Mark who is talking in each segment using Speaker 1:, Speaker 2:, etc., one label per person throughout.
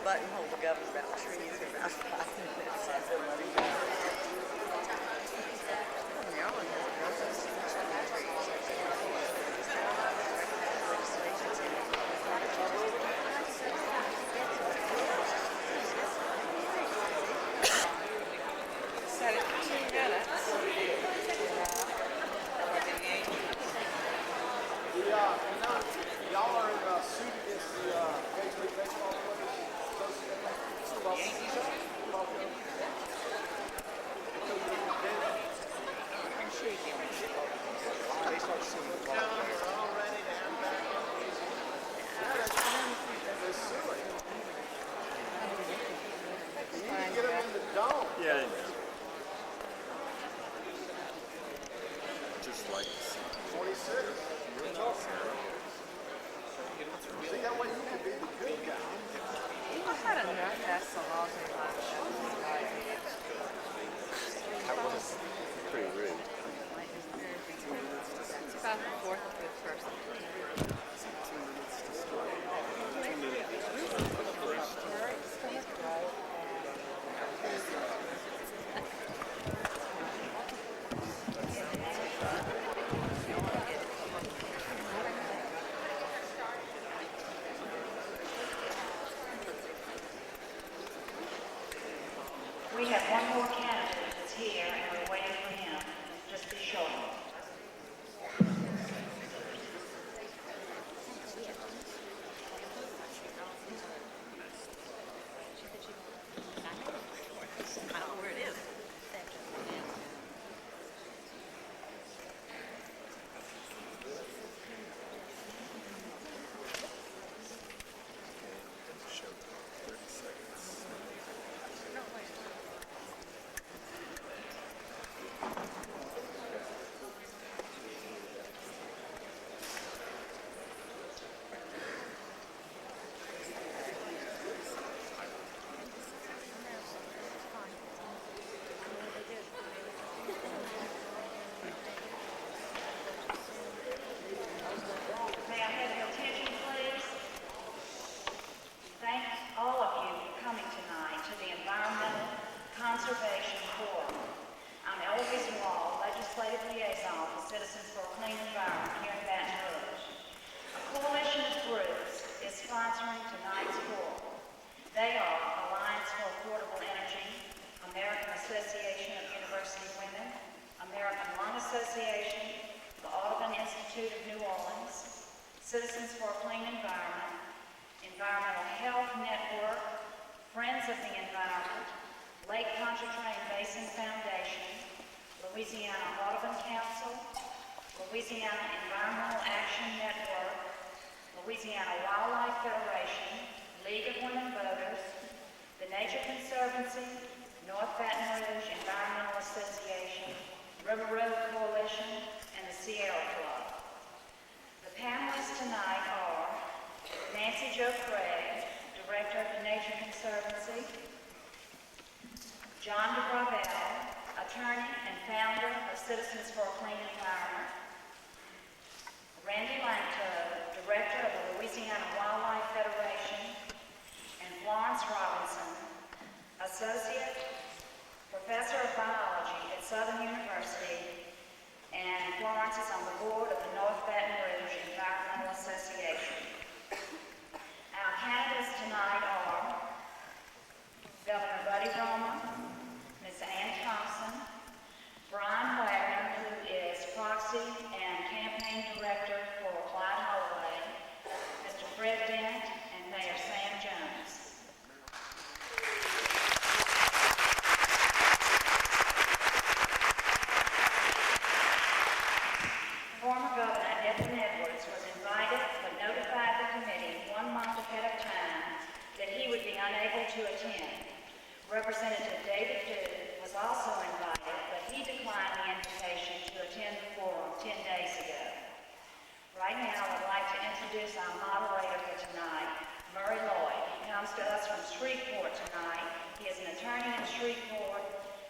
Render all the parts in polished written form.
Speaker 1: buttonhole to govern about trees in about 5 minutes. Said it for 2 minutes.
Speaker 2: Y'all are in suit against the Major League Baseball players. Get them in the dome.
Speaker 3: Yeah. Just like
Speaker 2: 26. See, that way you can be the good guy.
Speaker 1: I've had enough past the laws in my
Speaker 3: that was pretty rude.
Speaker 1: It's about the fourth or fifth person.
Speaker 4: We have one more candidate that's here, and we're waiting for him. Just be sure.
Speaker 1: I don't know where it is.
Speaker 4: May I have your attention, please? Thank all of you for coming tonight to the Environmental Conservation Forum. I'm Eloise Wall, Legislative Liaison for Citizens for a Clean Environment here in Baton Rouge. A coalition of groups is sponsoring tonight's forum. They are Alliance for Affordable Energy, American Association of University Women, American Lung Association, the Audubon Institute of New Orleans, Citizens for a Clean Environment, Environmental Health Network, Friends of the Environment, Lake Pontchartrain Basin Foundation, Louisiana Audubon Council, Louisiana Environmental Action Network, Louisiana Wildlife Federation, League of Women Voters, the Nature Conservancy, North Baton Rouge Environmental Association, River Road Coalition, and the Sierra Club. The panelists tonight are Nancy Jo Craig, Director of the Nature Conservancy, John DeBravel, Attorney and founder of Citizens for a Clean Environment, Randy Langto, Director of the Louisiana Wildlife Federation, and Florence Robinson, Associate Professor of Biology at Southern University, and Florence is on the board of the North Baton Rouge Environmental Association. Our candidates tonight are Governor Buddy Romer, Ms. Ann Thompson, Brian Wagner, who is Proxy and Campaign Director for Clyde Holloway, Mr. Fred Dent, and Mayor Sam Jones. Former Governor Edwin Edwards was invited but notified the committee 1 month ahead of time that he would be unable to attend. Representative David Duke was also invited, but he declined the invitation to attend the forum 10 days ago. Right now, I'd like to introduce our moderator for tonight, Murray Lloyd. He comes to us from Shreveport tonight. He is an attorney in Shreveport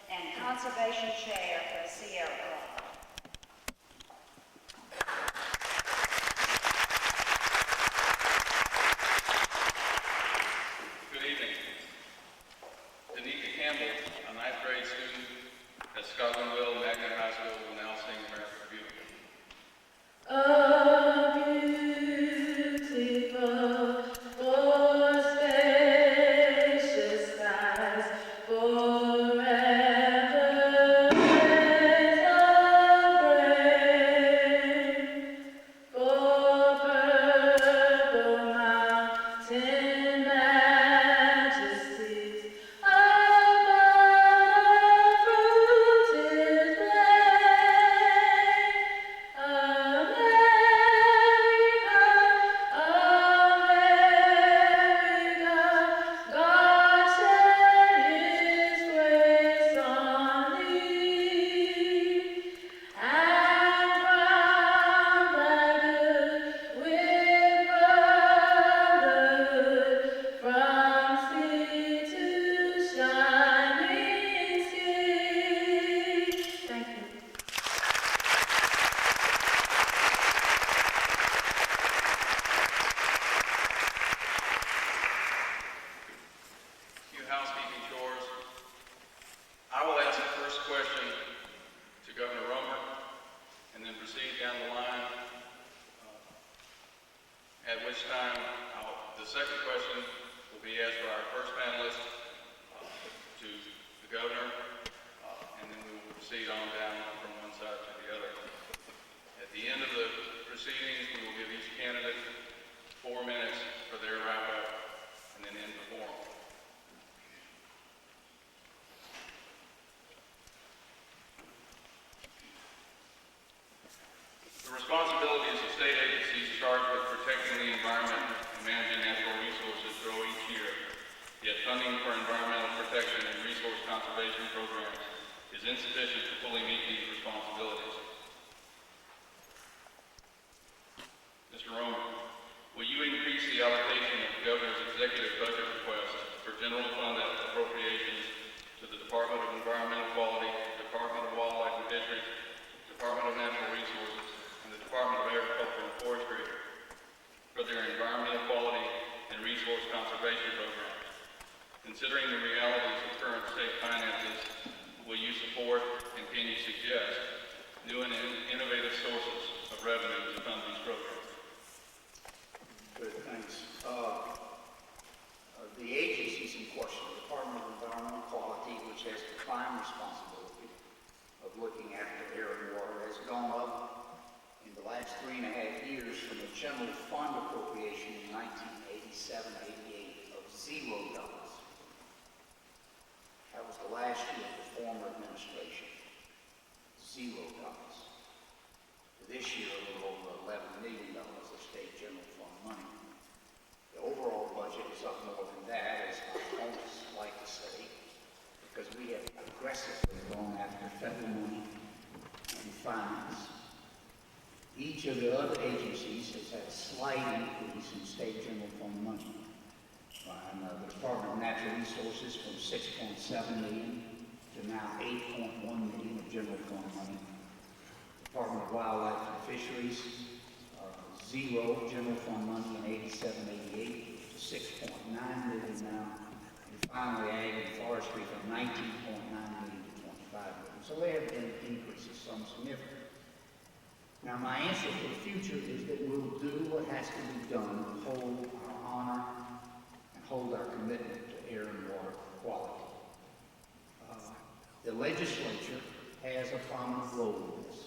Speaker 4: and conservation chair for the Sierra Club.
Speaker 5: Good evening. funding for environmental protection and resource conservation programs is insufficient to fully meet these responsibilities. Mr. Romer, will you increase the allocation of the governor's executive budget request for general fund appropriations to the Department of Environmental Quality, Department of Wildlife and Fisheries, Department of Natural Resources, and the Department of Agriculture and Forestry for their environmental quality and resource conservation programs? Considering the realities of current state finances, will you support and can you suggest new and innovative sources of revenue to fund these programs?
Speaker 6: Good, thanks. The agencies in question, the Department of Environmental Quality, which has the prime responsibility of looking after air and water, has gone up in the last 3.5 years from a general fund appropriation in 1987-88 of $0. That was the last year of the former administration. $0. This year, a little over $11 million of state general fund money. The overall budget is up more than that, as my opponents like to say, because we have aggressively gone after federal money and fines. Each of the other agencies has had a slight increase in state general fund money. The Department of Natural Resources from $6.7 million to now $8.1 million of general fund money. Department of Wildlife and Fisheries, $0 general fund money in 87-88 to $6.9 million now. And finally, Ag and Forestry from $19.9 million to $25 million. So there have been increases, some significant. Now, my answer for the future is that we'll do what has to be done to hold our honor and hold our commitment to air and water quality. The legislature has a prominent role in this.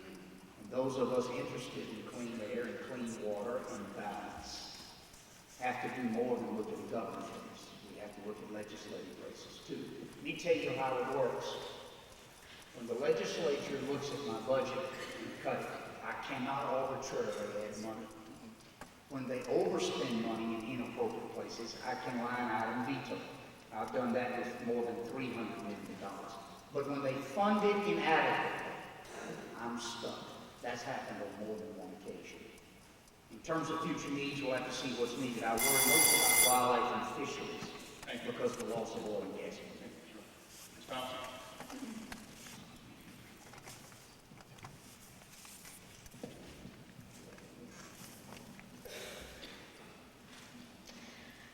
Speaker 6: And those of us interested in clean air and clean water and balance have to do more than look at the governor's race. We have to look at legislative races too. Let me tell you how it works. When the legislature looks at my budget and cut it, I cannot arbitrarily add money. When they overspend money in inappropriate places, I can line out and veto. I've done that with more than $300 million. But when they fund it inadequately, I'm stuck. That's happened on more than one occasion. In terms of future needs, we'll have to see what's needed. I worry most about wildlife and fisheries because of the loss of oil and gas.
Speaker 5: Ms. Thompson?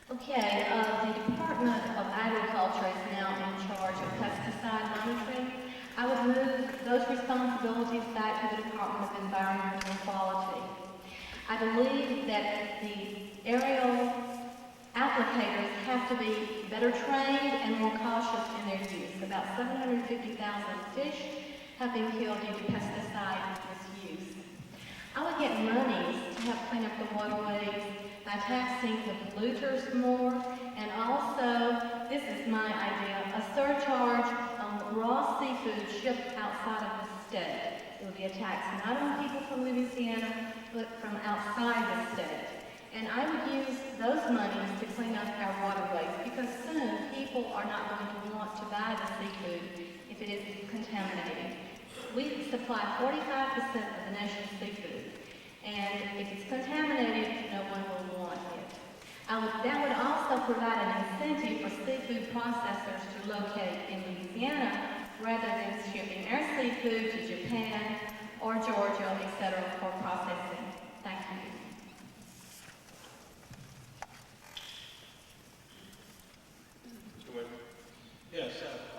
Speaker 7: Okay, the Department of Agriculture is now in charge of pesticide monitoring. I would move those responsibilities back to the Department of Environmental Quality. I believe that the aerial applicators have to be better trained and more cautious in their use. About 750,000 fish have been killed due to pesticide misuse. I would get monies to help clean up the waterways by taxing the polluters more, and also, this is my idea, a surcharge on raw seafood shipped outside of the state. It would be a tax not on people from Louisiana, but from outside the state. And I would use those monies to clean up our waterways, because soon people are not going to want to buy the seafood if it is contaminated. We supply 45% of the nation's seafood. And if it's contaminated, no one will want it. That would also provide an incentive for seafood processors to locate in Louisiana rather than shipping our seafood to Japan or Georgia, etc. for processing. Thank you.
Speaker 5: Mr. Whitman?
Speaker 8: Yes,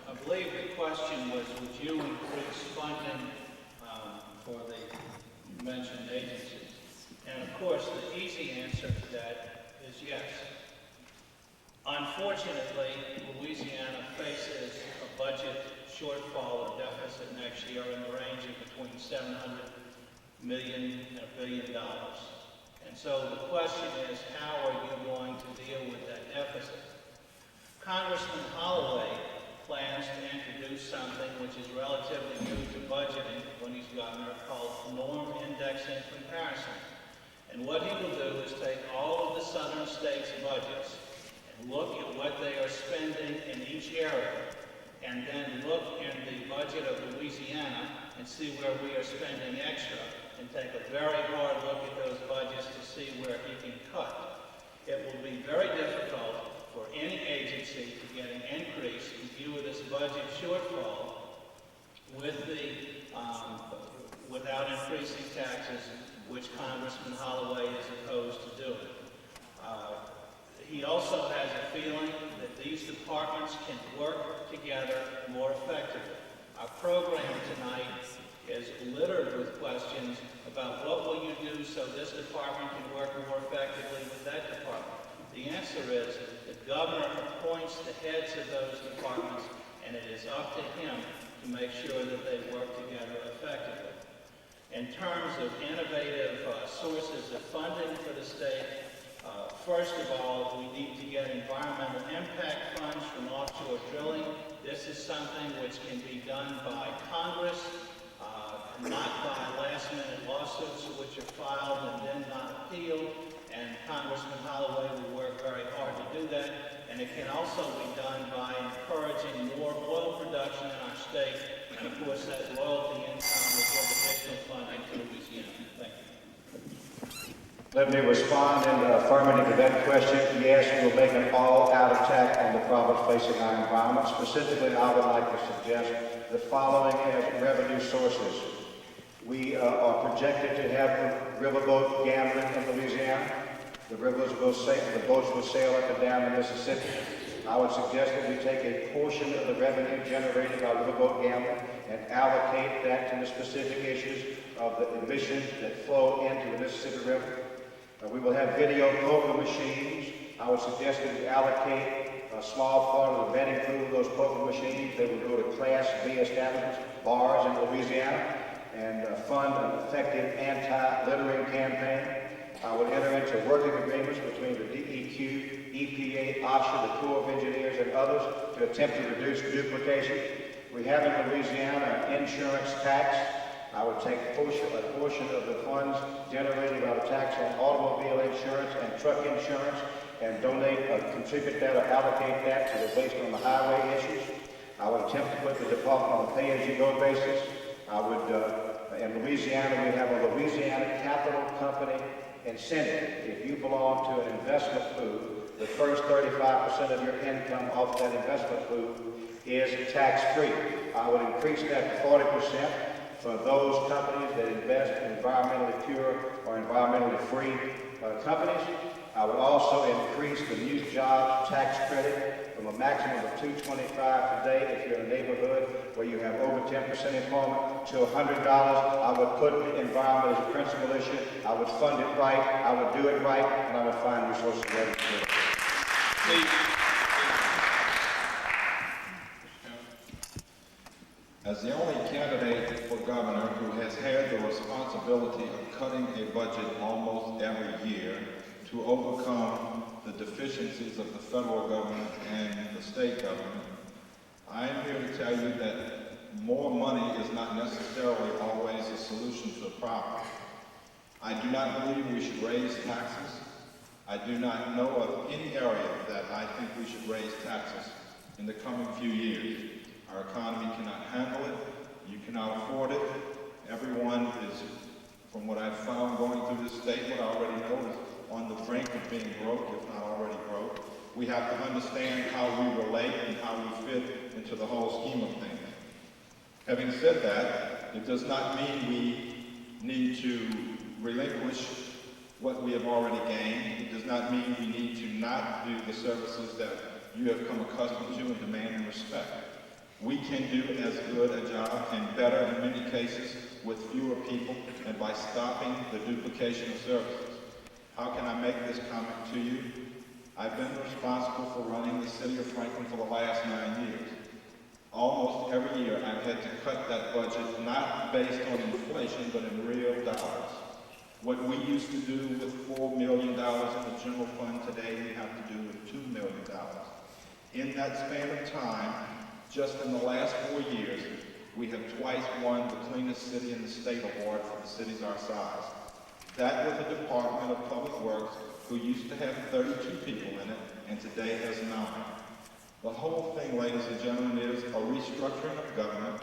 Speaker 8: I believe the question was, would you increase funding for the mentioned agencies? And of course, the easy answer to that is yes. Unfortunately, Louisiana faces a budget shortfall or deficit next year in the range of between $700 million and $1 billion. And so the question is, how are you going to deal with that deficit? Congressman Holloway plans to introduce something which is relatively new to budgeting when he's governor, called norm indexing comparison. And what he will do is take all of the southern states' budgets and look at what they are spending in each area, and then look in the budget of Louisiana and see where we are spending extra, and take a very hard look at those budgets to see where he can cut. It will be very difficult for any agency to get an increase in view of this budget shortfall without increasing taxes, which Congressman Holloway is opposed to doing. He also has a feeling that these departments can work together more effectively. Our program tonight is littered with questions about what will you do so this department can work more effectively with that department. The answer is the governor appoints the heads of those departments, and it is up to him to make sure that they work together effectively. In terms of innovative sources of funding for the state, first of all, we need to get environmental impact funds from offshore drilling. This is something which can be done by Congress, not by last-minute lawsuits which are filed and then not appealed. And Congressman Holloway will work very hard to do that. And it can also be done by encouraging more oil production in our state. And of course, that royalty income will give additional funding to Louisiana. Thank you.
Speaker 9: Let me respond in the affirmative to that question. Yes, we'll make an all-out attack on the problems facing our environment. Specifically, I would like to suggest the following as revenue sources. We are projected to have riverboat gambling in Louisiana. The boats will sail up and down the Mississippi. I would suggest that we take a portion of the revenue generated by riverboat gambling and allocate that to the specific issues of the emissions that flow into the Mississippi River. We will have video poker machines. I would suggest that we allocate a small part of the betting pool of those poker machines. They will go to Class B establishments, bars in Louisiana, and fund an effective anti-littering campaign. I would enter into working agreements between the DEQ, EPA, OSHA, the Corps of Engineers, and others to attempt to reduce duplication. We have in Louisiana an insurance tax. I would take a portion of the funds generated by the tax on automobile insurance and truck insurance and contribute that or allocate that to the based on the highway issues. I would attempt to put the department on a pay-as-you-go basis. In Louisiana, we have a Louisiana Capital Company incentive. If you belong to an investment pool, the first 35% of your income off that investment pool is tax-free. I would increase that to 40% for those companies that invest in environmentally pure or environmentally free companies. I would also increase the new job tax credit from a maximum of $225 today if you're in a neighborhood where you have over 10% employment to $100. I would put the environment as a principal issue. I would fund it right. I would do it right, and I would find resources to do it.
Speaker 5: Please.
Speaker 10: As the only candidate for governor who has had the responsibility of cutting a budget almost every year to overcome the deficiencies of the federal government and the state government, I am here to tell you that more money is not necessarily always a solution to a problem. I do not believe we should raise taxes. I do not know of any area that I think we should raise taxes in the coming few years. Our economy cannot handle it. You cannot afford it. Everyone is, from what I've found going through this state, what I already know is on the brink of being broke, if not already broke. We have to understand how we relate and how we fit into the whole scheme of things. Having said that, it does not mean we need to relinquish what we have already gained. It does not mean we need to not do the services that you have come accustomed to and demand and respect. We can do as good a job and better in many cases with fewer people and by stopping the duplication of services. How can I make this comment to you? I've been responsible for running the city of Franklin for the last 9 years. Almost every year I've had to cut that budget, not based on inflation, but in real dollars. What we used to do with $4 million in the general fund, today we have to do with $2 million. In that span of time, just in the last 4 years, we have twice won the cleanest city in the state award for the cities our size. That with the Department of Public Works who used to have 32 people in it and today has 9. The whole thing, ladies and gentlemen, is a restructuring of government,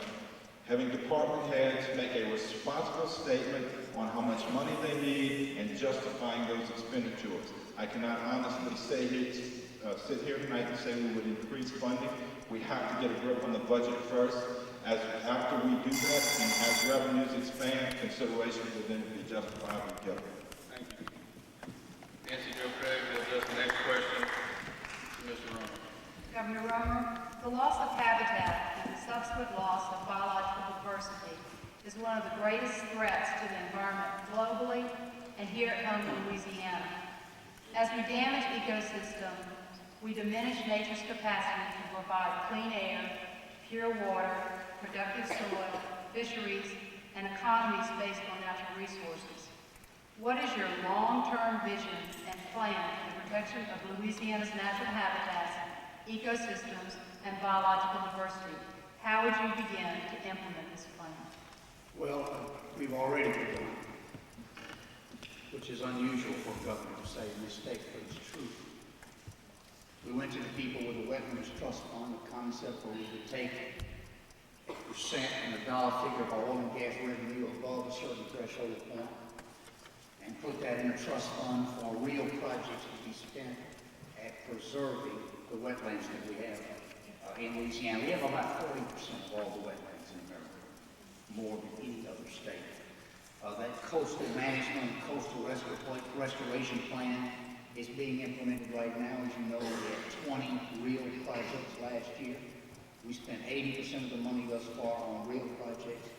Speaker 10: having department heads make a responsible statement on how much money they need and justifying those expenditures. I cannot honestly sit here tonight and say we would increase funding. We have to get a grip on the budget first. After we do that, and as revenues expand, consideration will then be justifiably given.
Speaker 5: Thank you. Nancy Jo Craig will address the next question to Mr. Romer.
Speaker 11: Governor Romer, the loss of habitat and the subsequent loss of biological diversity is one of the greatest threats to the environment globally and here at home in Louisiana. As we damage ecosystems, we diminish nature's capacity to provide clean air, pure water, productive soil, fisheries, and economies based on natural resources. What is your long-term vision and plan for the protection of Louisiana's natural habitats, ecosystems, and biological diversity? How would you begin to implement this plan?
Speaker 6: Well, we've already begun, which is unusual for a governor to say a mistake, but it's true. We went to the people with the Wetlands Trust Fund, the concept where we would take a percent and a dollar figure of our oil and gas revenue above a certain threshold point and put that in a trust fund for real projects to be spent at preserving the wetlands that we have in Louisiana. We have about 40% of all the wetlands in America, more than any other state. That coastal management, coastal restoration plan is being implemented right now. As you know, we had 20 real projects last year. We spent 80% of the money thus far on real projects,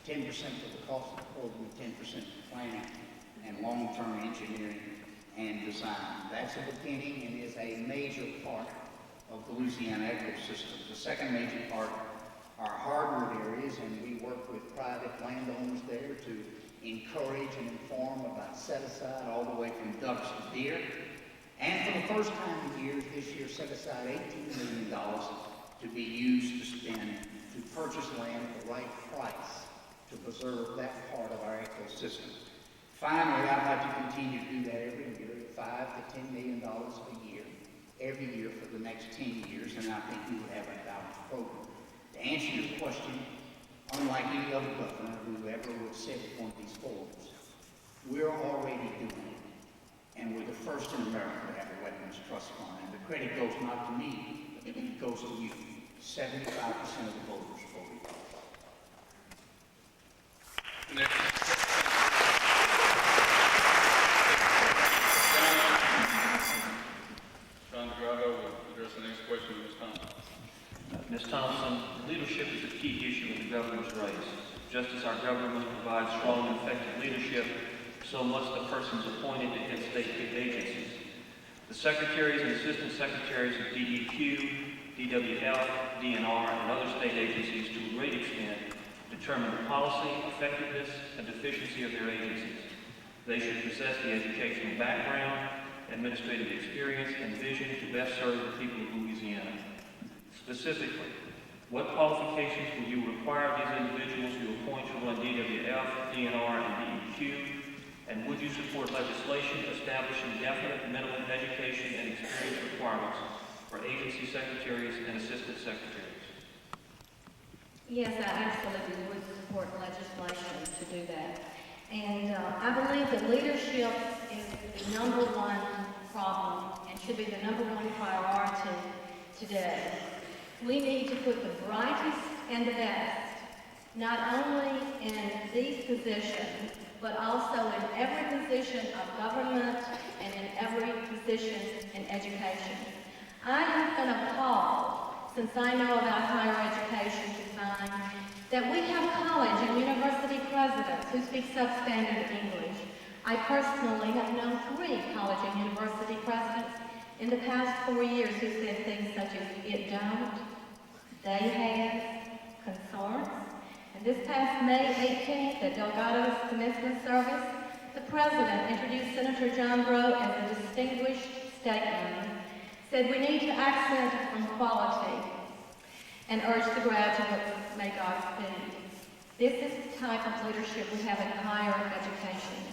Speaker 6: 10% of the cost of the program, 10% for planning and long-term engineering and design. That's a beginning and is a major part of the Louisiana ecosystem. The second major part are hardwood areas, and we work with private landowners there to encourage and inform about set-aside all the way from ducks to deer. And for the first time in years, this year set aside $18 million to be used to spend to purchase land at the right price to preserve that part of our ecosystem. Finally, I'd like to continue to do that every year, $5 to $10 million a year, every year for the next 10 years, and I think we would have a balanced program. To answer your question, unlike any other governor who ever would sit at one of these forums, we're already doing it. And we're the first in America to have a Wetlands Trust Fund. And the credit goes not to me, it goes to you. 75% of the voters voted.
Speaker 5: Next. John DeGrado will address the next question to Ms. Thompson.
Speaker 12: Ms. Thompson, leadership is a key issue in the governor's race. Just as our government provides strong and effective leadership, so must the persons appointed to head state agencies. The secretaries and assistant secretaries of DEQ, DWF, DNR, and other state agencies to a great extent determine the policy, effectiveness, and efficiency of their agencies. They should possess the educational background, administrative experience, and vision to best serve the people of Louisiana. Specifically, what qualifications will you require these individuals you appoint to run DWF, DNR, and DEQ? And would you support legislation establishing definite minimum education and experience requirements for agency secretaries and assistant secretaries?
Speaker 7: Yes, I absolutely would support legislation to do that. And I believe that leadership is the number one problem and should be the number one priority today. We need to put the brightest and the best, not only in these positions, but also in every position of government and in every position in education. I have been appalled, since I know about higher education design, that we have college and university presidents who speak substandard English. I personally have known 3 college and university presidents in the past 4 years who said things such as, it don't, they have, consorts. And this past May 18th at Delgado's commencement service, the president introduced Senator John Breaux as a distinguished statesman, said we need to accent on quality, and urged the graduates, may God speed. This is the type of leadership we have in higher education.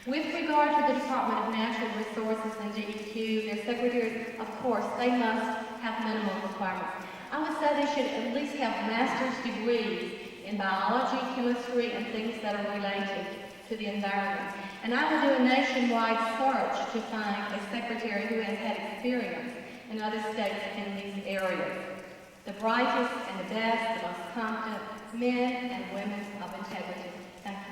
Speaker 7: With regard to the Department of Natural Resources and DEQ, their secretaries, of course, they must have minimum requirements. I would say they should at least have master's degrees in biology, chemistry, and things that are related to the environment. And I will do a nationwide search to find a secretary who has had experience in other states in these areas. The brightest and the best, the most competent men and women of integrity. Thank you.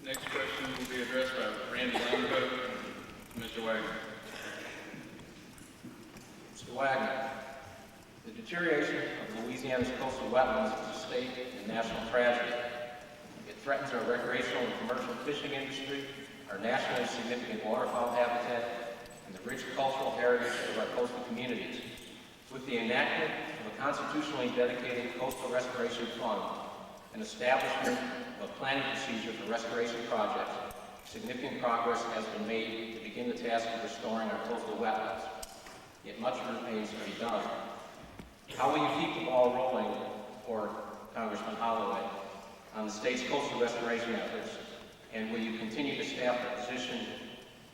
Speaker 5: Next question will be addressed by Randy Longcoat. Mr. Wagner.
Speaker 13: Mr. Wagner, the deterioration of Louisiana's coastal wetlands is a state and national tragedy. It threatens our recreational and commercial fishing industry, our nationally significant waterfowl habitat, and the rich cultural heritage of our coastal communities. With the enactment of a constitutionally dedicated coastal restoration fund and establishment of a planning procedure for restoration projects, significant progress has been made to begin the task of restoring our coastal wetlands. Yet much remains to be done. How will you keep the ball rolling for Congressman Holloway on the state's coastal restoration efforts, and will you continue to staff the position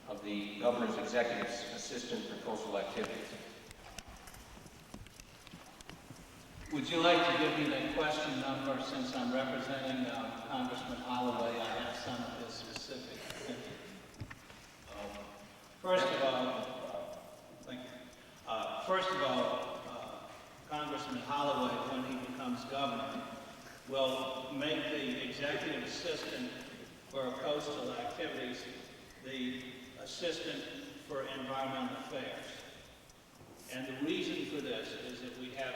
Speaker 13: of the Governor's Executive Assistant for Coastal Activities?
Speaker 8: Would you like to give me the question number since I'm representing Congressman Holloway? I have some of his specific. First of all, Congressman Holloway, when he becomes governor, will make the executive assistant for coastal activities the assistant for environmental affairs. And the reason for this is that we have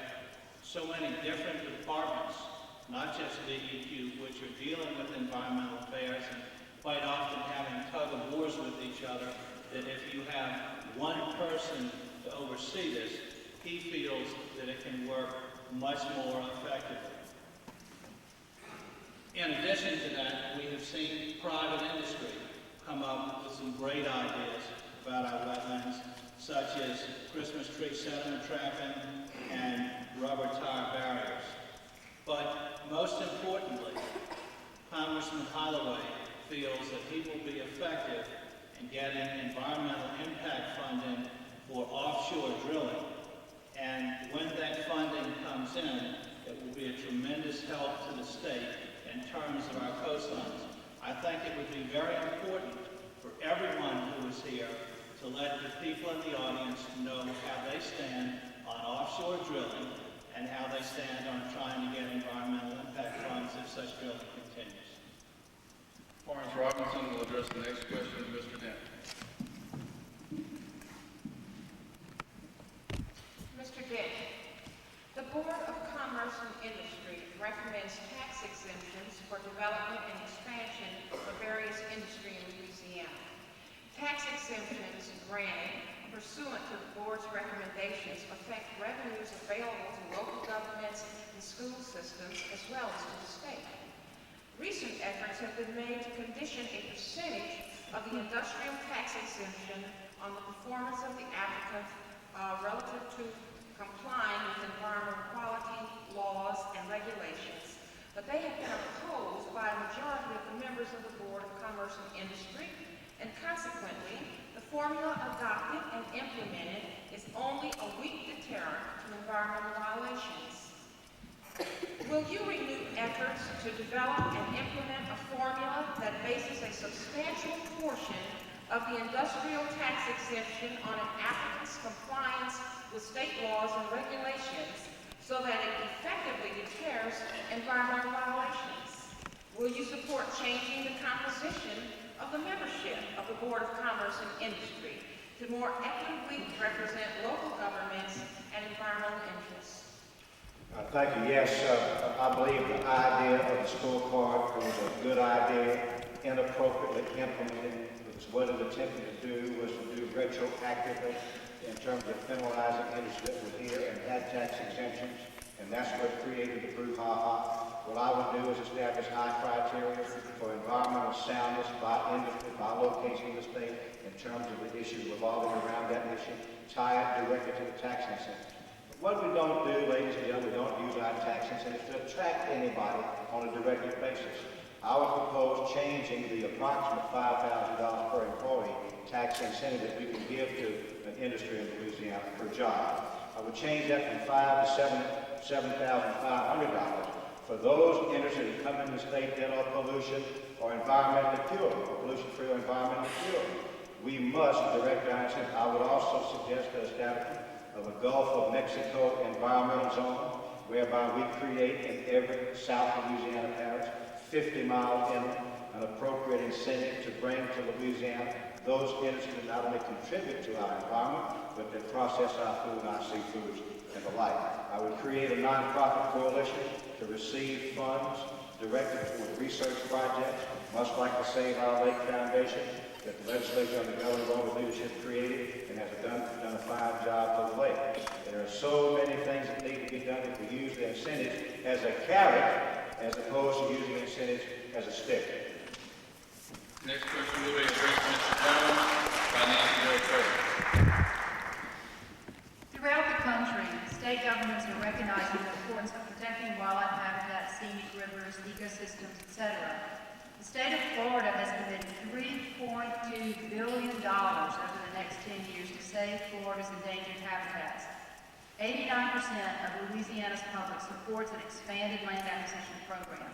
Speaker 8: so many different departments, not just DEQ, which are dealing with environmental affairs and quite often having tug-of-wars with each other, that if you have one person to oversee this, he feels that it can work much more effectively. In addition to that, we have seen private industry come up with some great ideas about our wetlands, such as Christmas tree sediment trapping and rubber tire barriers. But most importantly, Congressman Holloway feels that he will be effective in getting environmental impact funding for offshore drilling. And when that funding comes in, it will be a tremendous help to the state in terms of our coastlines. I think it would be very important for everyone who is here to let the people in the audience know how they stand on offshore drilling and how they stand on trying to get environmental impact funds if such drilling continues.
Speaker 5: Lawrence Robinson will address the next question to Mr. Dent.
Speaker 14: Mr. Dent, the Board of Commerce and Industry recommends tax exemptions for development and expansion of various industry in Louisiana. Tax exemptions granted pursuant to the board's recommendations affect revenues available to local governments and school systems as well as to the state. Recent efforts have been made to condition a percentage of the industrial tax exemption on the performance of the applicant relative to complying with environmental quality laws and regulations, but they have been opposed by a majority of the members of the Board of Commerce and Industry, and consequently, the formula adopted and implemented is only a weak deterrent to environmental violations. Will you renew efforts to develop and implement a formula that bases a substantial portion of the industrial tax exemption on an applicant's compliance with state laws and regulations so that it effectively deters environmental violations? Will you support changing the composition of the membership of the Board of Commerce and Industry to more equitably represent local governments and environmental interests?
Speaker 9: Thank you. Yes, I believe the idea of the scorecard was a good idea, inappropriately implemented. Because what it attempted to do was to do retroactively in terms of penalizing industry that were here and had tax exemptions, and that's what created the brouhaha. What I would do is establish high criteria for environmental soundness by industry, by location in the state, in terms of the issue revolving around that issue, tie it directly to the tax incentives. What we don't do, ladies and gentlemen, we don't use our tax incentives to attract anybody on a direct basis. I would propose changing the approximate $5,000 per employee tax incentive that we can give to an industry in Louisiana per job. I would change that from $5,000 to $7,500 for those industries that come into the state that are pollution or environmentally pure, or pollution-free or environmentally pure. We must direct our incentive. I would also suggest the establishment of a Gulf of Mexico environmental zone, whereby we create in every South Louisiana parish 50-mile inlet, an appropriate incentive to bring to Louisiana those industries that not only contribute to our environment, but that process our food, our seafoods, and the like. I would create a nonprofit coalition to receive funds directed toward research projects, much like the Save Our Lake Foundation that the legislature under Governor Rome's leadership created and has done a fine job for the lake. There are so many things that need to be done if we use the incentives as a carrot as opposed to using incentives as a stick.
Speaker 5: Next question will be addressed to Mr. Jones, Finance Director.
Speaker 11: Throughout the country, state governments are recognizing the importance of protecting wildlife habitats, scenic rivers, ecosystems, etc. The state of Florida has committed $3.2 billion over the next 10 years to save Florida's endangered habitats. 89% of Louisiana's public supports an expanded land acquisition program.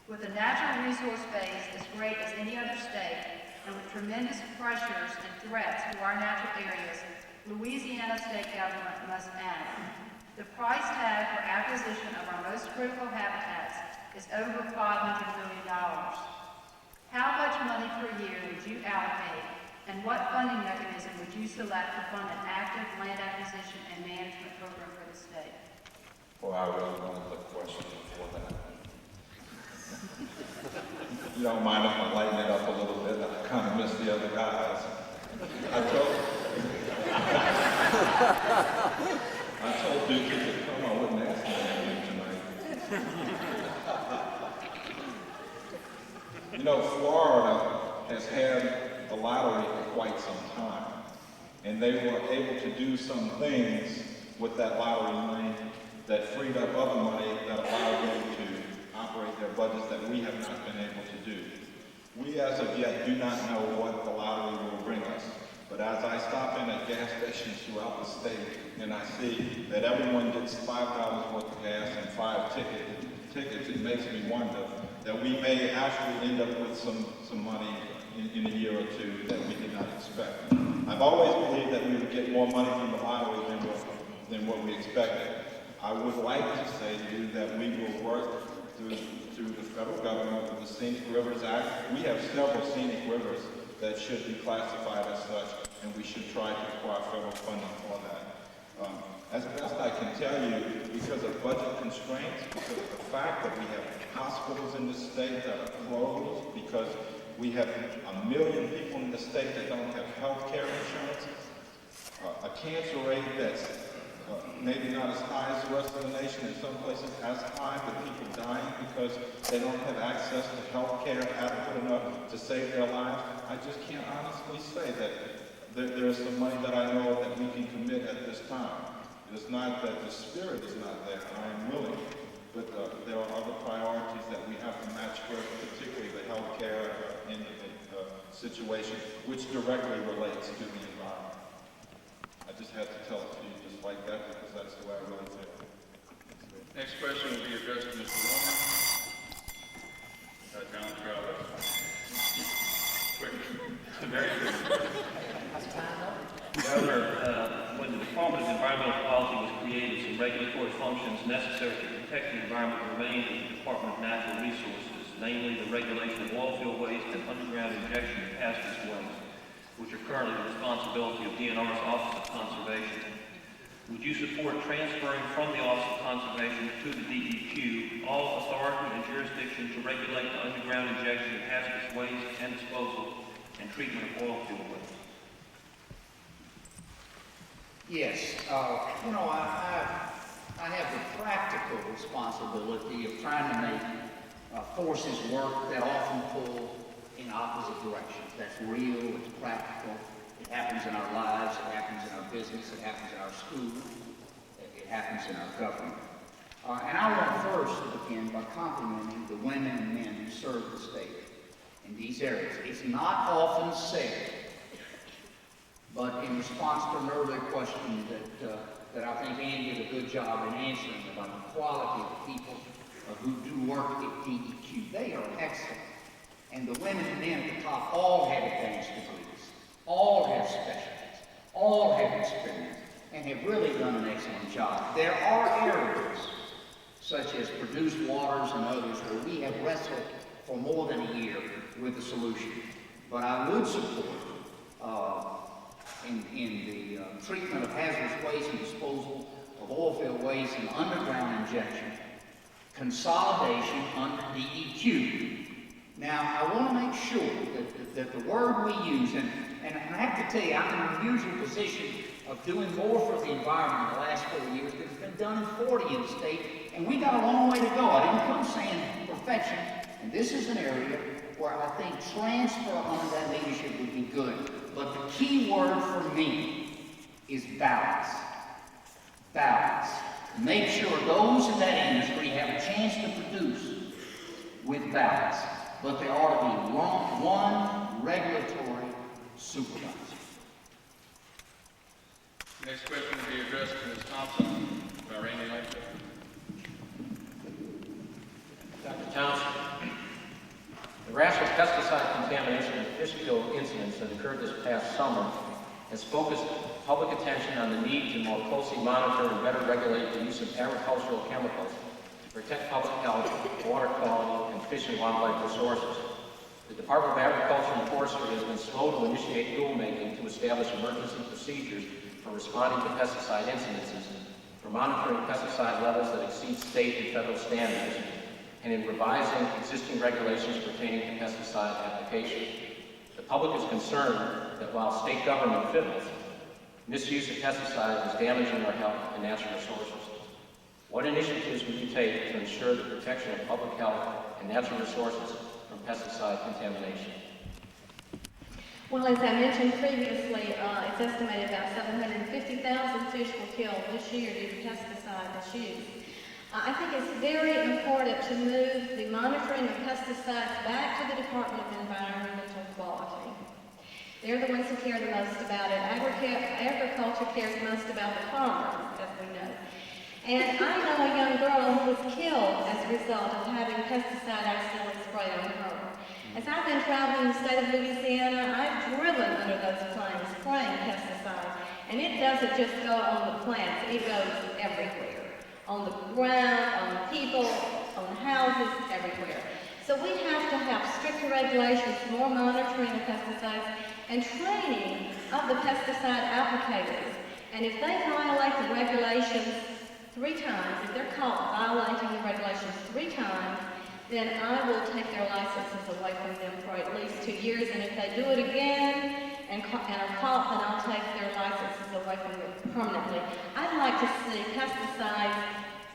Speaker 11: With a natural resource base as great as any other state, and with tremendous pressures and threats to our natural areas, Louisiana state government must act. The price tag for acquisition of our most critical habitats is over $500 million. How much money per year would you allocate, and what funding mechanism would you select to fund an active land acquisition and management program for the state?
Speaker 10: Well, I really wanted the question before that. You don't mind if I lighten it up a little bit? I kind of miss the other guys. I told Duke he could come. I wouldn't ask him anything tonight. You know, Florida has had the lottery for quite some time, and they were able to do some things with that lottery money that freed up other money that allowed them to operate their budgets that we have not been able to do. We, as of yet, do not know what the lottery will bring us. But as I stop in at gas stations throughout the state, and I see that everyone gets $5 worth of gas and 5 tickets, it makes me wonder that we may actually end up with some money in a year or two that we did not expect. I've always believed that we would get more money from the lottery than what we expected. I would like to say to you that we will work through the federal government with the Scenic Rivers Act. We have several scenic rivers that should be classified as such, and we should try to acquire federal funding for that. As best I can tell you, because of budget constraints, because of the fact that we have hospitals in the state that are closed, because we have 1 million people in the state that don't have health care insurance, a cancer rate that's maybe not as high as the rest of the nation, in some places as high, but people dying because they don't have access to health care adequate enough to save their lives. I just can't honestly say that there's some money that I know that we can commit at this time. It's not that the spirit is not there. I am willing, but there are other priorities that we have to match with, particularly the health care situation, which directly relates to the environment. I just had to tell it to you just like that because that's the way I really feel.
Speaker 5: Next question will be addressed to Mr. Romer. John Travis. Quick.
Speaker 12: Very good. Governor, when the Department of Environmental Quality was created, some regulatory functions necessary to protect the environment remained with the Department of Natural Resources, namely the regulation of oil field waste and underground injection of hazardous waste, which are currently the responsibility of DNR's Office of Conservation. Would you support transferring from the Office of Conservation to the DEQ all authority and jurisdiction to regulate the underground injection of hazardous waste and disposal and treatment of oil field waste?
Speaker 6: Yes, you know, I have the practical responsibility of trying to make forces work that often pull in opposite directions. That's real, it's practical, it happens in our lives, it happens in our business, it happens in our school, it happens in our government. And I want first to begin by complimenting the women and men who serve the state in these areas. It's not often said, but in response to an earlier question that I think Ann did a good job in answering about the quality of people who do work at DEQ, they are excellent. And the women and men at the top all have advanced degrees, all have specialties, all have experience, and have really done an excellent job. There are areas, such as produced waters and others, where we have wrestled for more than a year with the solution. But I would support in the treatment of hazardous waste and disposal of oil field waste and underground injection, consolidation under DEQ. Now, I want to make sure that the word we use, and I have to tell you, I'm in an unusual position of doing more for the environment in the last 4 years than has been done in 40 in the state, and we got a long way to go. I didn't come saying perfection, and this is an area where I think transfer under that leadership would be good. But the key word for me is balance. Balance. Make sure those in that industry have a chance to produce with balance. But there ought to be one regulatory supervisor.
Speaker 5: Next question will be addressed to Ms. Thompson by Randy Lightfoot.
Speaker 13: Dr. Thompson, the rash of pesticide contamination and fish kill incidents that occurred this past summer has focused public attention on the need to more closely monitor and better regulate the use of agricultural chemicals to protect public health, water quality, and fish and wildlife resources. The Department of Agriculture and Forestry has been slow to initiate rulemaking to establish emergency procedures for responding to pesticide incidences, for monitoring pesticide levels that exceed state and federal standards, and in revising existing regulations pertaining to pesticide application. The public is concerned that while state government fiddles, misuse of pesticides is damaging our health and natural resources. What initiatives will you take to ensure the protection of public health and natural resources from pesticide contamination?
Speaker 7: Well, as I mentioned previously, it's estimated about 750,000 fish were killed this year due to pesticide misuse. I think it's very important to move the monitoring of pesticides back to the Department of Environmental Quality. They're the ones who care the most about it. Agriculture cares most about the farmers, as we know. And I know a young girl who was killed as a result of having pesticide accidentally sprayed on her. As I've been traveling the state of Louisiana, I've driven under those planes spraying pesticides. And it doesn't just go on the plants, it goes everywhere. On the ground, on people, on houses, everywhere. So we have to have stricter regulations, more monitoring of pesticides, and training of the pesticide applicators. And if they violate the regulations 3 times, if they're caught violating the regulations 3 times, then I will take their licenses away from them for at least 2 years. And if they do it again and are caught, then I'll take their licenses away from them permanently. I'd like to see pesticides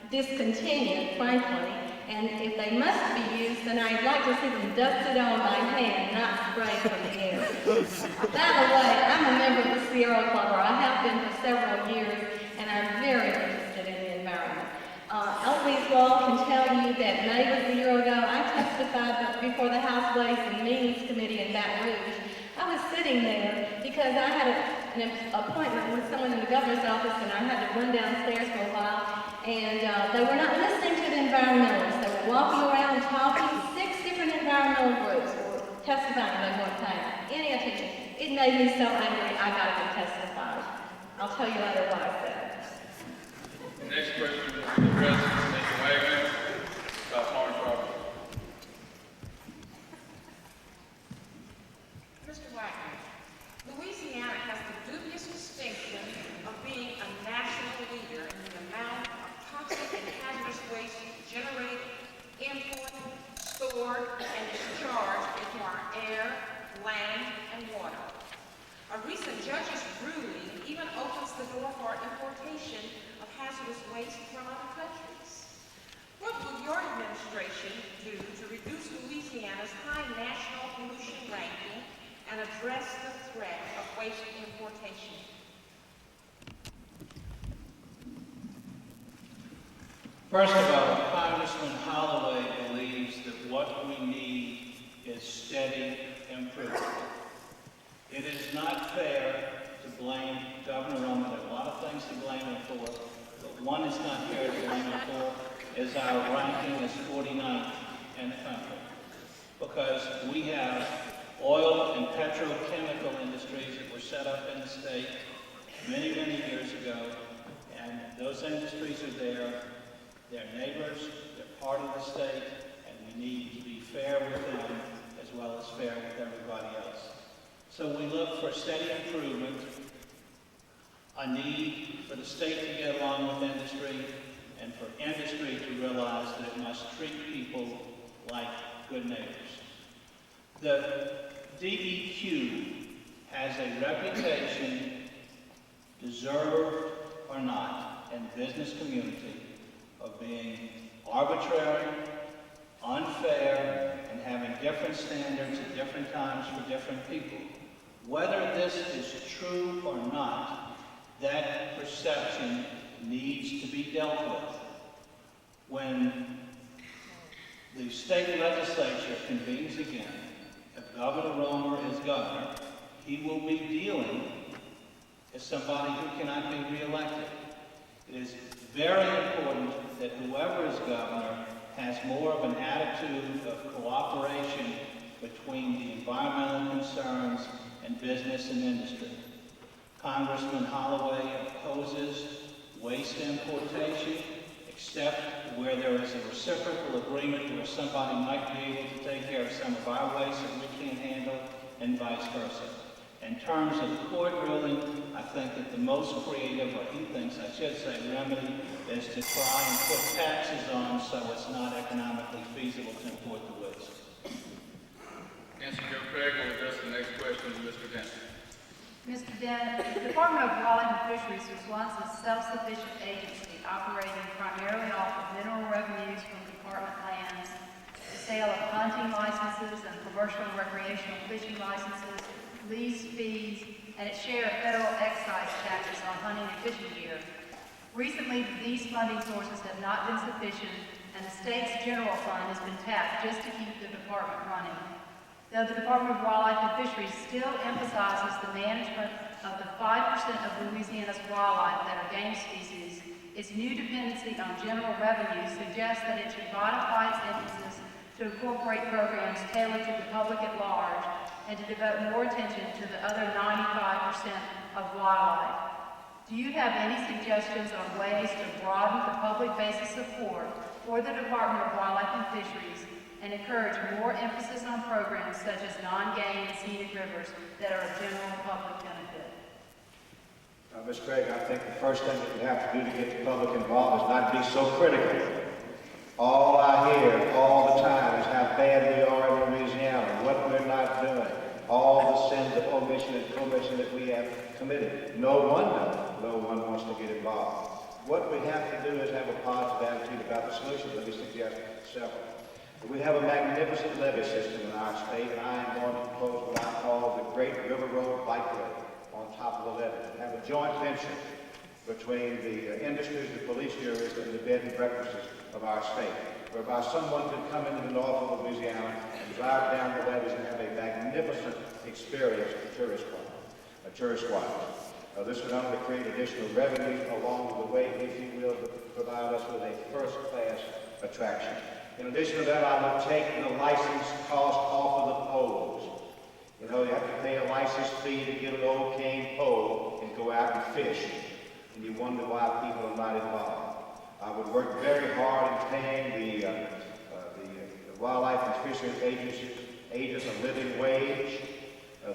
Speaker 7: discontinued, frankly, and if they must be used, then I'd like to see them dusted on by hand, not sprayed from the air. By the way, I'm a member of the Sierra Club, or I have been for several years, and I'm very interested in the environment. Eloise Wall can tell you that May was a year ago. I testified before the House Ways and Means Committee in Baton Rouge. I was sitting there because I had an appointment with someone in the governor's office, and I had to run downstairs for a while, and they were not listening to the environmentalists. They were walking around talking. 6 different environmental groups were testifying. They weren't paying any attention. It made me so angry I got to testify. I'll tell you later what I said.
Speaker 5: The next question will be addressed to Mr. Wagner by Florence Roberts.
Speaker 14: Mr. Wagner, Louisiana has the dubious distinction of being a national leader in the amount of toxic and hazardous waste generated, imported, stored, and discharged into our air, land, and water. A recent judge's ruling even opens the door for importation of hazardous waste from other countries. What will your administration do to reduce Louisiana's high national pollution ranking and address the threat of waste importation?
Speaker 8: First of all, Congressman Holloway believes that what we need is steady improvement. It is not fair to blame Governor Roman. There are a lot of things to blame him for, but one is not fair to blame him for is our ranking as 49th in the country. Because we have oil and petrochemical industries that were set up in the state many, many years ago, and those industries are there. They're neighbors, they're part of the state, and we need to be fair with them as well as fair with everybody else. So we look for steady improvement, a need for the state to get along with industry, and for industry to realize that it must treat people like good neighbors. The DEQ has a reputation, deserved or not, in the business community of being arbitrary, unfair, and having different standards at different times for different people. Whether this is true or not, that perception needs to be dealt with. When the state legislature convenes again, if Governor Romer is governor, he will be dealing as somebody who cannot be reelected. It is very important that whoever is governor has more of an attitude of cooperation between the environmental concerns and business and industry. Congressman Holloway opposes waste importation, except where there is a reciprocal agreement where somebody might be able to take care of some of our waste that we can't handle, and vice versa. In terms of the court ruling, I think that the most creative, or he thinks I should say, remedy is to try and put taxes on so it's not economically feasible to import the waste.
Speaker 5: Nancy Jo Craig will address the next question to Mr. Dent.
Speaker 11: Mr. Dent, the Department of Wildlife and Fisheries was once a self-sufficient agency operating primarily off of mineral revenues from department lands, the sale of hunting licenses and commercial and recreational fishing licenses, lease fees, and its share of federal excise taxes on hunting and fishing gear. Recently, these funding sources have not been sufficient, and the state's general fund has been tapped just to keep the department running. Though the Department of Wildlife and Fisheries still emphasizes the management of the 5% of Louisiana's wildlife that are game species, its new dependency on general revenue suggests that it should modify its emphasis to incorporate programs tailored to the public at large and to devote more attention to the other 95% of wildlife. Do you have any suggestions on ways to broaden the public base of support for the Department of Wildlife and Fisheries and encourage more emphasis on programs such as non-game and scenic rivers that are of general public benefit?
Speaker 9: Ms. Craig, I think the first thing that we have to do to get the public involved is not be so critical. All I hear all the time is how bad we are in Louisiana, what we're not doing, all the sins of omission and commission that we have committed. No one wants to get involved. What we have to do is have a positive attitude about the solution. Let me suggest several. We have a magnificent levee system in our state, and I am going to propose what I call the Great River Road Bike Road on top of the levee. We have a joint venture between the industries, the police bureaus, and the bed and breakfasts of our state, whereby someone could come into the north of Louisiana and drive down the levees and have a magnificent experience tourist-wise. This would not only create additional revenue along the way, if you will, but provide us with a first-class attraction. In addition to that, I would take the license cost off of the poles. You know, you have to pay a license fee to get an old cane pole and go out and fish, and you wonder why people are not involved. I would work very hard in paying the wildlife and fisheries agents a living wage.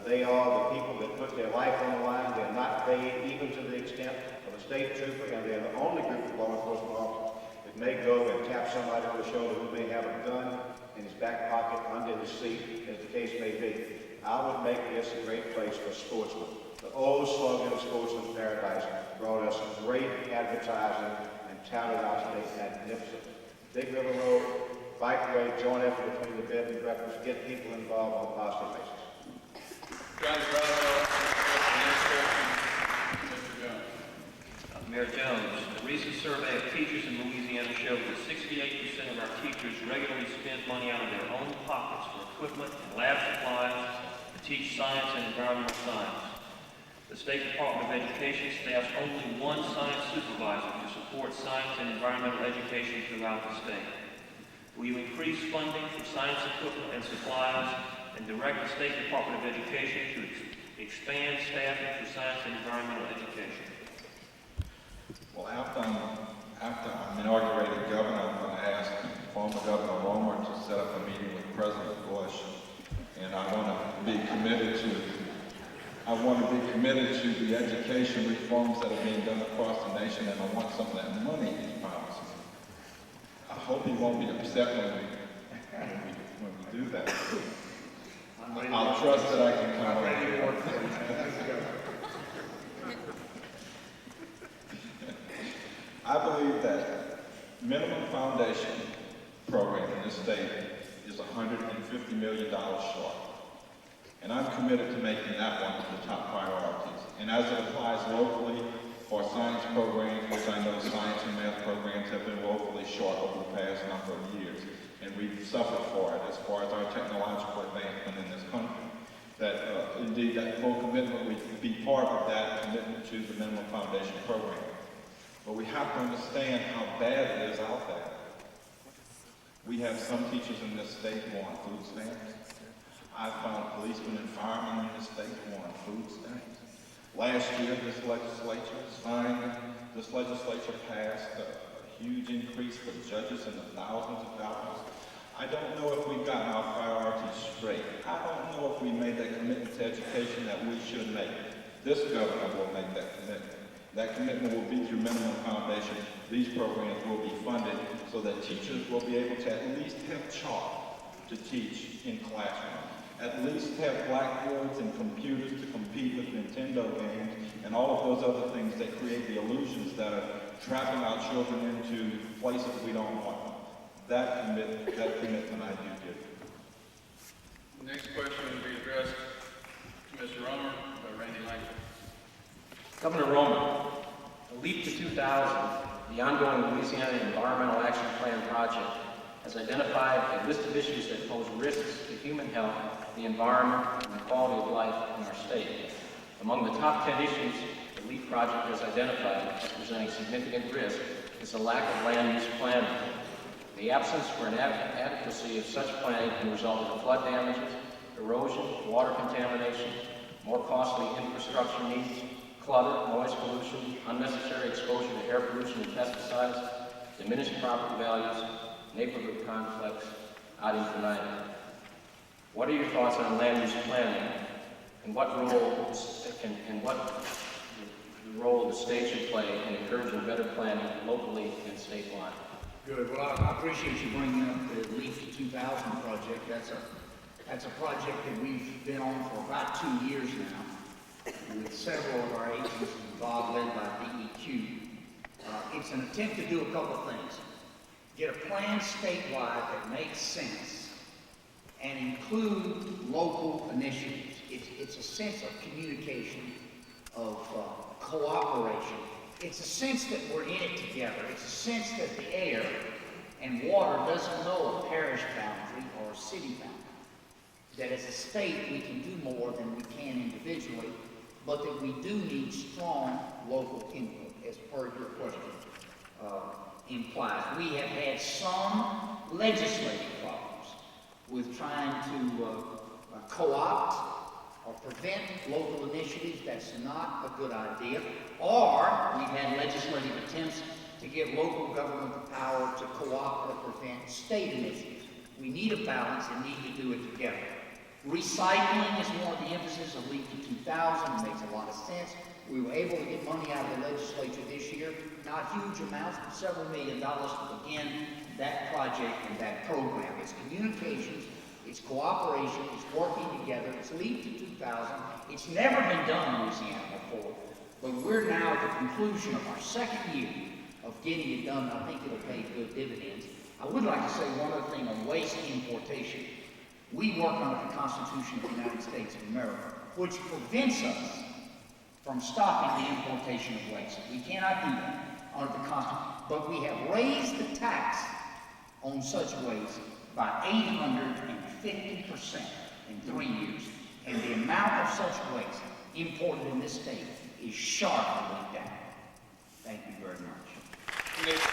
Speaker 9: They are the people that put their life on the line. They're not paid even to the extent of a state trooper, and they're the only group of law enforcement officers that may go and tap somebody on the shoulder who may have a gun in his back pocket, under his seat, as the case may be. I would make this a great place for sportsmen. The old slogan of Sportsman's Paradise brought us great advertising and touted our state magnificent. Big River Road, bikeway, joint effort between the bed and breakfast, get people involved on a positive basis.
Speaker 12: Mayor Jones, a recent survey of teachers in Louisiana showed that 68% of our teachers regularly spend money out of their own pockets for equipment and lab supplies to teach science and environmental science. The State Department of Education staffs only one science supervisor to support science and environmental education throughout the state. Will you increase funding for science equipment and supplies and direct the State Department of Education to expand staffing for science and environmental education?
Speaker 10: Well, after I'm inaugurated governor, I'm going to ask former Governor Romer to set up a meeting with President Bush, and I want to be committed to the education reforms that are being done across the nation, and I want some of that money he promises. I hope he won't be upset when we do that. I'll trust that I can count on you. I believe that minimum foundation program in this state is $150 million short. And I'm committed to making that one of the top priorities. And as it applies locally for science programs, which I know science and math programs have been woefully short over the past number of years, and we've suffered for it as far as our technological advancement in this country, that indeed that full commitment would be part of that commitment to the minimum foundation program. But we have to understand how bad it is out there. We have some teachers in this state who are on food stamps. I found policemen and firemen in this state who are on food stamps. Last year, this legislature passed a huge increase for judges in the thousands of dollars. I don't know if we've gotten our priorities straight. I don't know if we made that commitment to education that we should make. This governor will make that commitment. That commitment will be through minimum foundation. These programs will be funded so that teachers will be able to at least have chalk to teach in classrooms. At least have blackboards and computers to compete with Nintendo games and all of those other things that create the illusions that are trapping our children into places we don't want them. That commitment I do give.
Speaker 5: The next question will be addressed to Mr. Romer by Randy Langford.
Speaker 13: Governor Romer, the Leap to 2000, the ongoing Louisiana Environmental Action Plan project, has identified a list of issues that pose risks to human health, the environment, and the quality of life in our state. Among the top 10 issues the LEAP project has identified as presenting significant risk is the lack of land use planning. The absence or inadequacy of such planning can result in flood damages, erosion, water contamination, more costly infrastructure needs, clutter, noise pollution, unnecessary exposure to air pollution and pesticides, diminished property values, neighborhood conflicts, ad infinitum. What are your thoughts on land use planning, and what role the state should play in encouraging better planning locally and statewide?
Speaker 6: Good. Well, I appreciate you bringing up the Leap to 2000 project. That's a project that we've been on for about 2 years now, with several of our agencies involved, led by DEQ. It's an attempt to do a couple of things. Get a plan statewide that makes sense and include local initiatives. It's a sense of communication, of cooperation. It's a sense that we're in it together. It's a sense that the air and water doesn't know a parish boundary or a city boundary. That as a state we can do more than we can individually, but that we do need strong local input, as per your question implies. We have had some legislative problems with trying to co-opt or prevent local initiatives. That's not a good idea. Or we've had legislative attempts to give local government the power to co-opt or prevent state initiatives. We need a balance and need to do it together. Recycling is more of the emphasis of Leap to 2000. It makes a lot of sense. We were able to get money out of the legislature this year, not huge amounts, but several $1 million to begin that project and that program. It's communications, it's cooperation, it's working together, it's Leap to 2000. It's never been done in Louisiana before, but we're now at the conclusion of our second year of getting it done. I think it'll pay good dividends. I would like to say one other thing on waste importation. We work under the Constitution of the United States of America, which prevents us from stopping the importation of waste. We cannot do that under the Constitution. But we have raised the tax on such waste by 850% in 3 years. And the amount of such waste imported in this state is sharply down. Thank you very much.
Speaker 5: Next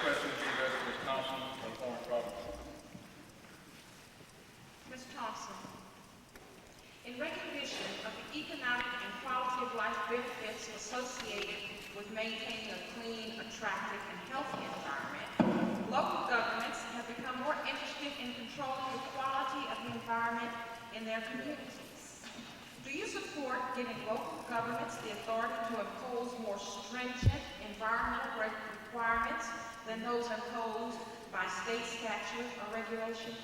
Speaker 5: question will be addressed to Ms. Thompson of Foreign Province.
Speaker 14: Ms. Thompson, in recognition of the economic and quality of life benefits associated with maintaining a clean, attractive, and healthy environment, local governments have become more interested in controlling the quality of the environment in their communities. Do you support giving local governments the authority to impose more stringent environmental requirements than those imposed by state statute or regulation?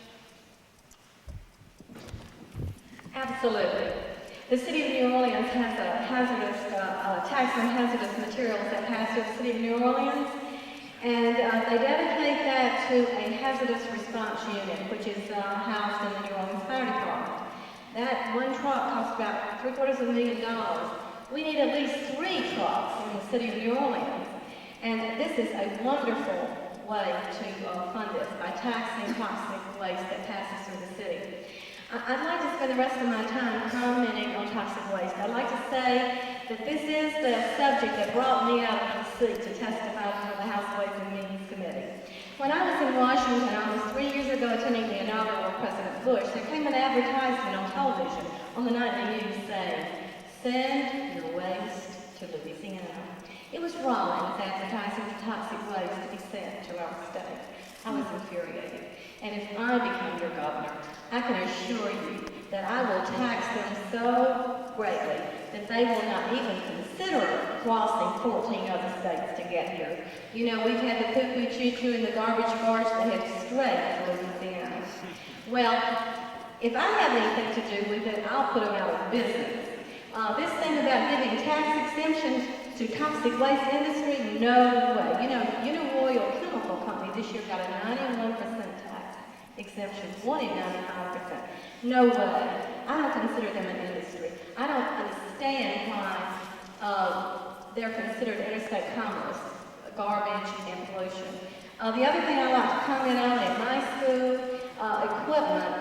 Speaker 7: Absolutely. The City of New Orleans has a hazardous tax on hazardous materials that passed through the City of New Orleans, and they dedicate that to a hazardous response unit, which is housed in the New Orleans Fire Department. That one truck costs about $750,000. We need at least 3 trucks in the City of New Orleans, and this is a wonderful way to fund this by taxing toxic waste that passes through the city. I'd like to spend the rest of my time commenting on toxic waste. I'd like to say that this is the subject that brought me out of the seat to testify before the House Ways and Means Committee. When I was in Washington almost 3 years ago attending the inaugural of President Bush, there came an advertisement on television on the nightly news saying, "Send your waste to Louisiana." It was wrong, this advertising for toxic waste to be sent to our state. I was infuriated. And if I become your governor, I can assure you that I will tax them so greatly that they will not even consider crossing 14 other states to get here. You know, we've had the poo-poo choo-choo and the garbage cars that head straight to Louisiana. Well, if I have anything to do with it, I'll put them out of business. This thing about giving tax exemptions to toxic waste industry, no way. You know, Royal Chemical Company this year got a 91% tax exemption, one in 95%. No way. I don't consider them an industry. I don't understand why they're considered interstate commerce, garbage and pollution. The other thing I like to comment on at my school, equipment,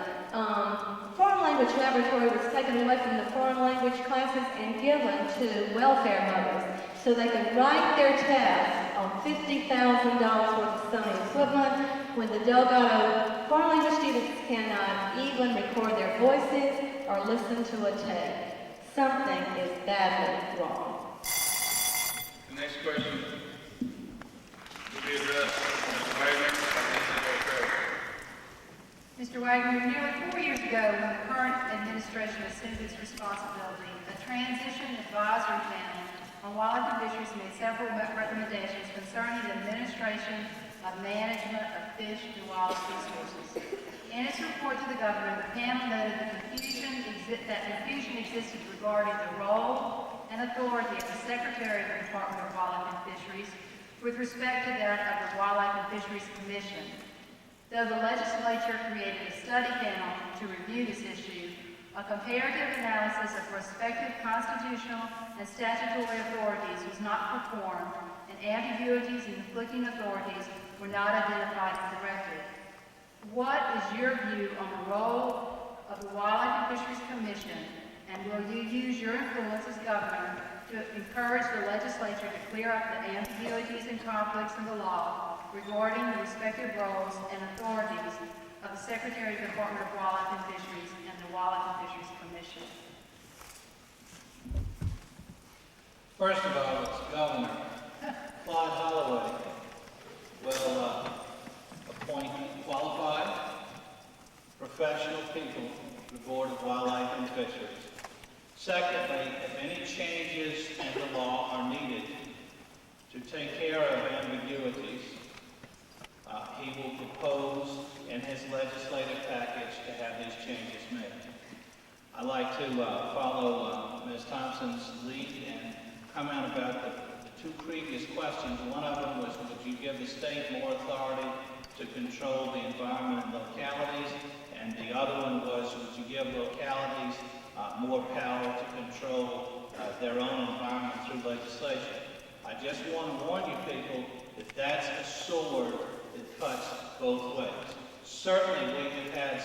Speaker 7: foreign language laboratory was taken away from the foreign language classes and given to welfare mothers so they could write their tests on $50,000 worth of Sony equipment when the Delgado foreign language students cannot even record their voices or listen to a tape. Something is badly wrong.
Speaker 5: The next question will be addressed to Mr. Wagner.
Speaker 11: Mr. Wagner, nearly 4 years ago, when the current administration assumed its responsibility, a transition advisory panel on wildlife and fisheries made several recommendations concerning the administration of management of fish and wildlife resources. In its report to the governor, the panel noted that confusion existed regarding the role and authority of the Secretary of the Department of Wildlife and Fisheries with respect to that of the Wildlife and Fisheries Commission. Though the legislature created a study panel to review this issue, a comparative analysis of prospective constitutional and statutory authorities was not performed, and ambiguities and conflicting authorities were not identified in the record. What is your view on the role of the Wildlife and Fisheries Commission, and will you use your influence as governor to encourage the legislature to clear up the ambiguities and conflicts in the law regarding the respective roles and authorities of the Secretary of the Department of Wildlife and Fisheries and the Wildlife and Fisheries Commission?
Speaker 8: First of all, as governor, Claude Holloway will appoint qualified, professional people to the Board of Wildlife and Fisheries. Secondly, if any changes in the law are needed to take care of ambiguities, he will propose in his legislative package to have these changes made. I'd like to follow Ms. Thompson's lead and comment about the 2 previous questions. One of them was, would you give the state more authority to control the environment in localities? And the other one was, would you give localities more power to control their own environment through legislation? I just want to warn you people that that's a sword that cuts both ways. Certainly we have had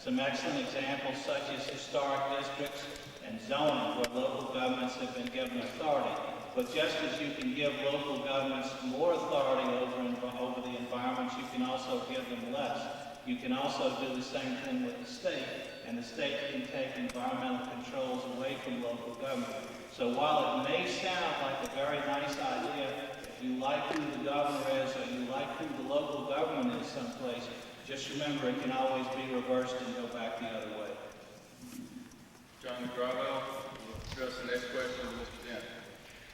Speaker 8: some excellent examples such as historic districts and zoning where local governments have been given authority. But just as you can give local governments more authority over the environment, you can also give them less. You can also do the same thing with the state, and the state can take environmental controls away from local government. So while it may sound like a very nice idea, if you like who the governor is or you like who the local government is someplace, just remember it can always be reversed and go back the other way.
Speaker 5: John McGravel will address the next question of Mr. Dent.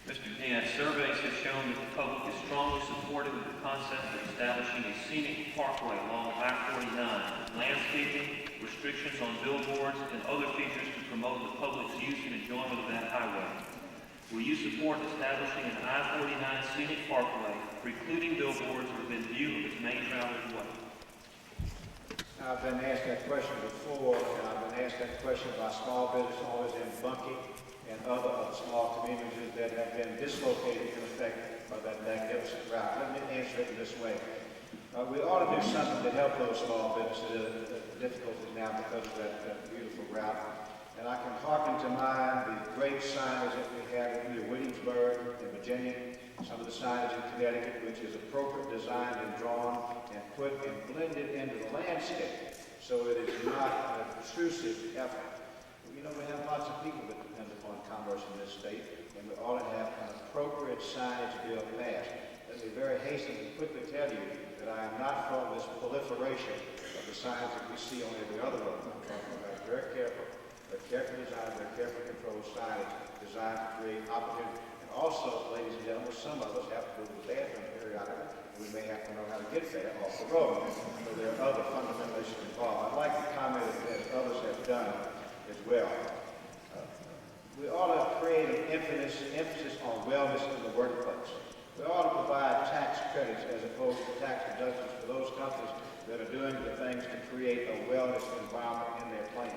Speaker 12: Mr. Dent, surveys have shown that the public is strongly supportive of the concept of establishing a scenic parkway along I-49, landscaping, restrictions on billboards, and other features to promote the public's use and enjoyment of that highway. Will you support establishing an I-49 scenic parkway, precluding billboards within view of its main traveled way?
Speaker 9: I've been asked that question before, and I've been asked that question by small business owners in Bunkie and other small communities that have been dislocated in effect by that magnificent route. Let me answer it in this way. We ought to do something to help those small businesses that are difficulties now because of that beautiful route. And I can hearken to mind the great signage that we have in New Williamsburg in Virginia, some of the signage in Connecticut, which is appropriate designed and drawn and put and blended into the landscape so it is not an obtrusive effort. You know, we have lots of people that depend upon commerce in this state, and we ought to have an appropriate signage bill passed. Let me very hastily quickly tell you that I am not for this proliferation of the signs that we see on every other road. I'm talking about very carefully designed, very carefully controlled signage designed to create opportunity. And also, ladies and gentlemen, some of us have to go to the bathroom periodically, and we may have to know how to get there off the road. So there are other fundamental issues involved. I'd like to comment as others have done as well. We ought to create an emphasis on wellness in the workplace. We ought to provide tax credits as opposed to tax deductions for those companies that are doing the things to create a wellness environment in their plant.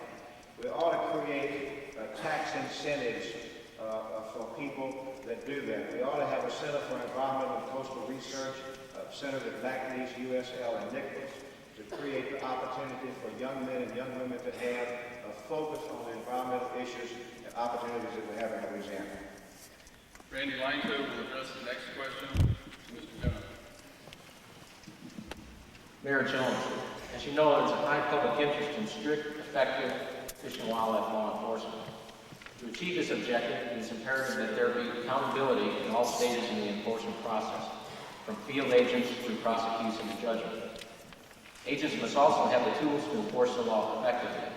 Speaker 9: We ought to create tax incentives for people that do that. We ought to have a Center for Environmental and Coastal Research, centered at McNeese, USL, and Nicholas, to create the opportunity for young men and young women to have a focus on the environmental issues and opportunities that we have in Louisiana.
Speaker 5: Randy Langfield will address the next question to Mr. Jones.
Speaker 13: Mayor Jones, as you know, there's a high public interest in strict, effective fish and wildlife law enforcement. To achieve this objective, it is imperative that there be accountability in all stages in the enforcement process, from field agents through prosecution and judgment. Agents must also have the tools to enforce the law effectively.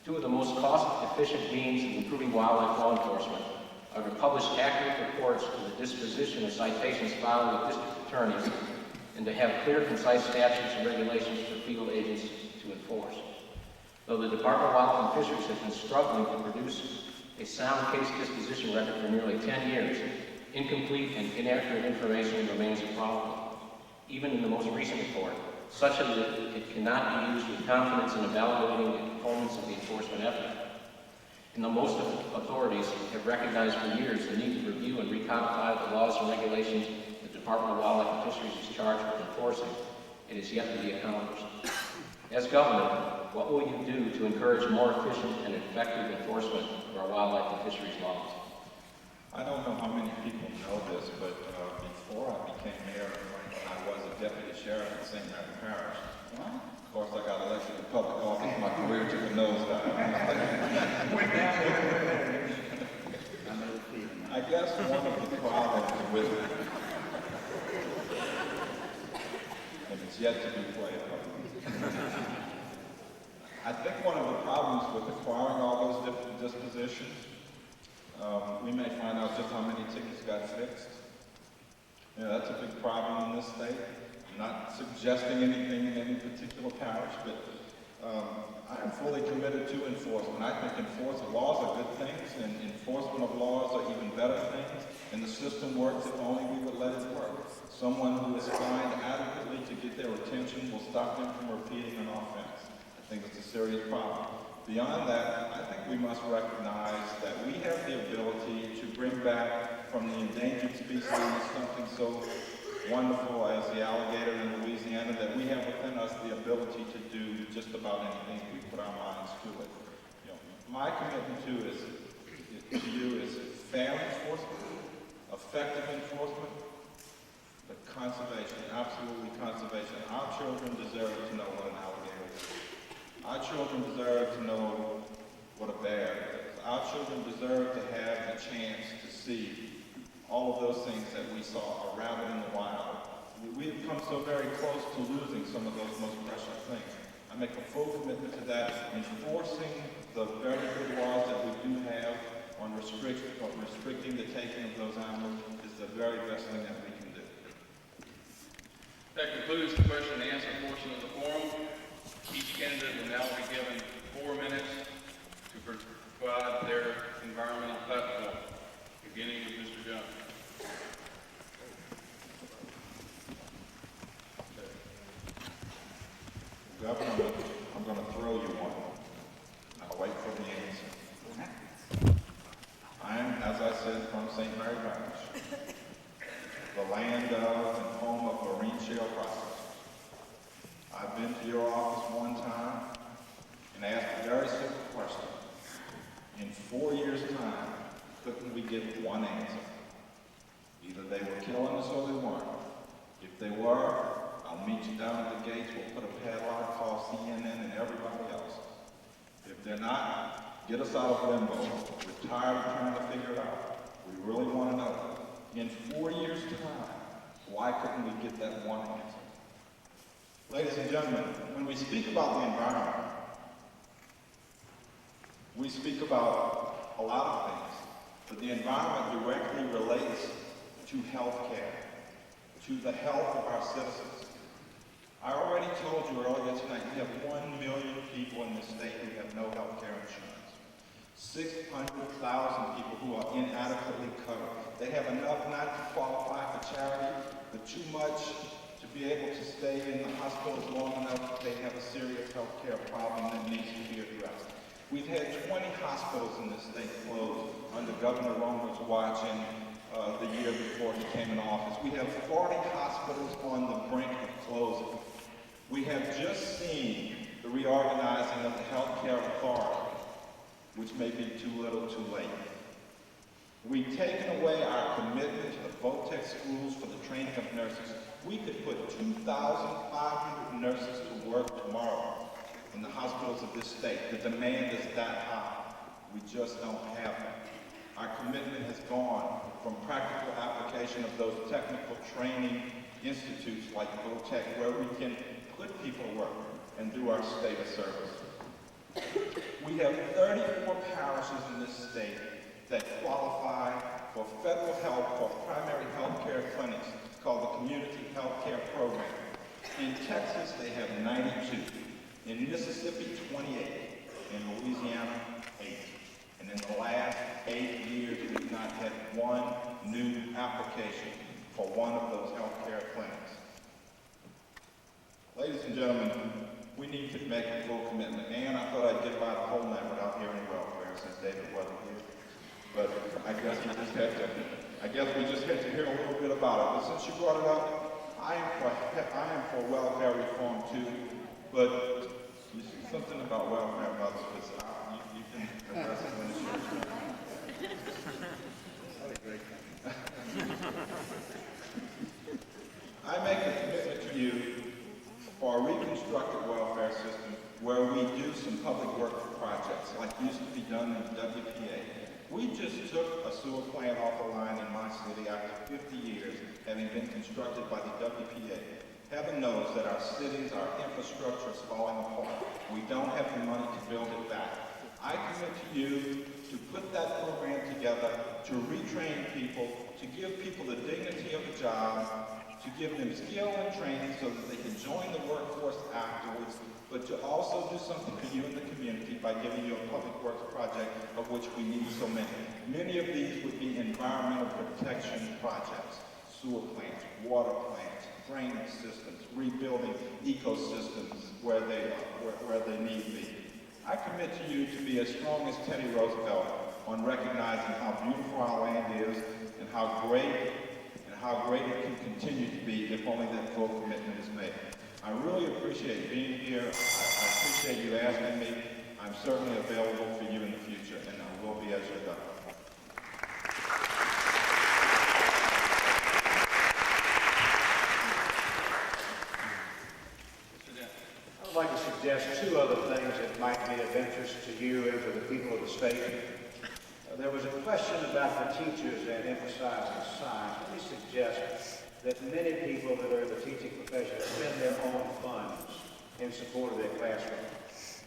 Speaker 13: Two of the most cost-efficient means of improving wildlife law enforcement are to publish accurate reports of the disposition of citations filed with district attorneys and to have clear, concise statutes and regulations for field agents to enforce. Though the Department of Wildlife and Fisheries has been struggling to produce a sound case disposition record for nearly 10 years, incomplete and inaccurate information remains a problem. Even in the most recent report, such that it cannot be used with confidence in evaluating the components of the enforcement effort. And though most authorities have recognized for years the need to review and recodify the laws and regulations the Department of Wildlife and Fisheries is charged with enforcing, it is yet to be accomplished. As governor, what will you do to encourage more efficient and effective enforcement of our wildlife and fisheries laws?
Speaker 10: I don't know how many people know this, but before I became mayor, I was a deputy sheriff in St. Mary Parish. Of course, I got elected to public office. My career took a nosedive. I guess one of the problems with it, and it's yet to be played out. I think one of the problems with acquiring all those dispositions, we may find out just how many tickets got fixed. Yeah, that's a big problem in this state. I'm not suggesting anything in any particular parish, but I am fully committed to enforcement. I think laws are good things, and enforcement of laws are even better things, and the system works if only we would let it work. Someone who is fined adequately to get their attention will stop them from repeating an offense. think it's a serious problem. Beyond that, I think we must recognize that we have the ability to bring back from the endangered species something so wonderful as the alligator in Louisiana, that we have within us the ability to do just about anything we put our minds to it. You know, my commitment to you is fair enforcement, effective enforcement, but conservation, absolutely conservation. Our children deserve to know what an alligator is. Our children deserve to know what a bear is. Our children deserve to have the chance to see all of those things that we saw, a rabbit in the wild. We have come so very close to losing some of those most precious things. I make a full commitment to that. Enforcing the very good laws that we do have on restricting the taking of those animals is the very best thing that we can do.
Speaker 5: That concludes the question and answer portion of the forum. Each candidate will now be given 4 minutes to provide their environmental platform, beginning with Mr. Jones.
Speaker 10: Governor, I'm going to throw you one. I'll wait for the answer. I am, as I said, from St. Mary Parish, the land of and home of marine shale processors. I've been to your office one time and asked a very simple question. In 4 years' time, couldn't we get one answer? Either they were killing us or they weren't. If they were, I'll meet you down at the gates. We'll put a padlock, call CNN and everybody else. If they're not, get us out of limbo. We're tired of trying to figure it out. We really want to know. In 4 years' time, why couldn't we get that one answer? Ladies and gentlemen, when we speak about the environment, we speak about a lot of things, but the environment directly relates to health care, to the health of our citizens. I already told you earlier tonight, we have 1 million people in this state who have no health care insurance. 600,000 people who are inadequately covered. They have enough not to qualify for charity, but too much to be able to stay in the hospitals long enough that they have a serious health care problem that needs to be addressed. We've had 20 hospitals in this state closed under Governor Romer's watch in the year before he came in office. We have 40 hospitals on the brink of closing. We have just seen the reorganizing of the Health Care Authority, which may be too little too late. We've taken away our commitment to the VOTEC schools for the training of nurses. We could put 2,500 nurses to work tomorrow in the hospitals of this state. The demand is that high. We just don't have them. Our commitment has gone from practical application of those technical training institutes like VOTEC, where we can put people to work and do our state a service. We have 34 parishes in this state that qualify for federal help for primary health care clinics called the Community Health Care Program. In Texas, they have 92. In Mississippi, 28. In Louisiana, 8. And in the last 8 years, we've not had one new application for one of those health care clinics. Ladies and gentlemen, we need to make a full commitment. And I thought I'd get by the whole night without hearing welfare since David wasn't here. But I guess we just had to hear a little bit about it. But since you brought it up, I am for welfare reform too. But you see something about welfare, Mother, because you can address it when it's your turn. I make a commitment to you for a reconstructed welfare system where we do some public work projects like used to be done in the WPA. We just took a sewer plant off the line in my city after 50 years having been constructed by the WPA. Heaven knows that our cities, our infrastructure is falling apart. We don't have the money to build it back. I commit to you to put that program together, to retrain people, to give people the dignity of a job, to give them skill and training so that they can join the workforce afterwards, but to also do something for you in the community by giving you a public works project, of which we need so many. Many of these would be environmental protection projects, sewer plants, water plants, training systems, rebuilding ecosystems where they need be. I commit to you to be as strong as Teddy Roosevelt on recognizing how beautiful our land is and how great it can continue to be if only that full commitment is made. I really appreciate being here. I appreciate you asking me. I'm certainly available for you in the future, and I will be as your governor.
Speaker 9: I would like to suggest two other things that might be of interest to you and to the people of the state. There was a question about the teachers and emphasizing science. Let me suggest that many people that are in the teaching profession spend their own funds in support of their classroom.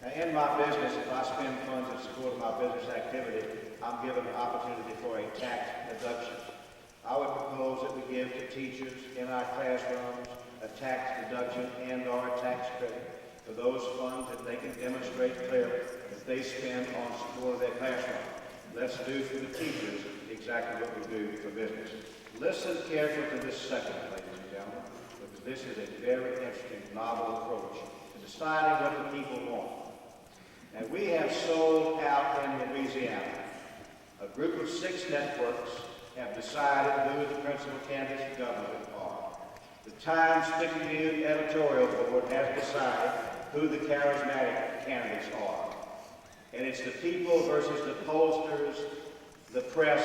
Speaker 9: Now, in my business, if I spend funds in support of my business activity, I'm given the opportunity for a tax deduction. I would propose that we give to teachers in our classrooms a tax deduction and/or a tax credit for those funds that they can demonstrate clearly that they spend on support of their classroom. Let's do for the teachers exactly what we do for business. Listen carefully to this second, ladies and gentlemen, because this is a very interesting, novel approach to deciding what the people want. And we have sold out in Louisiana. A group of 6 networks have decided who the principal candidates for government are. The Times-Picayune editorial board has decided who the charismatic candidates are. And it's the people versus the pollsters, the press,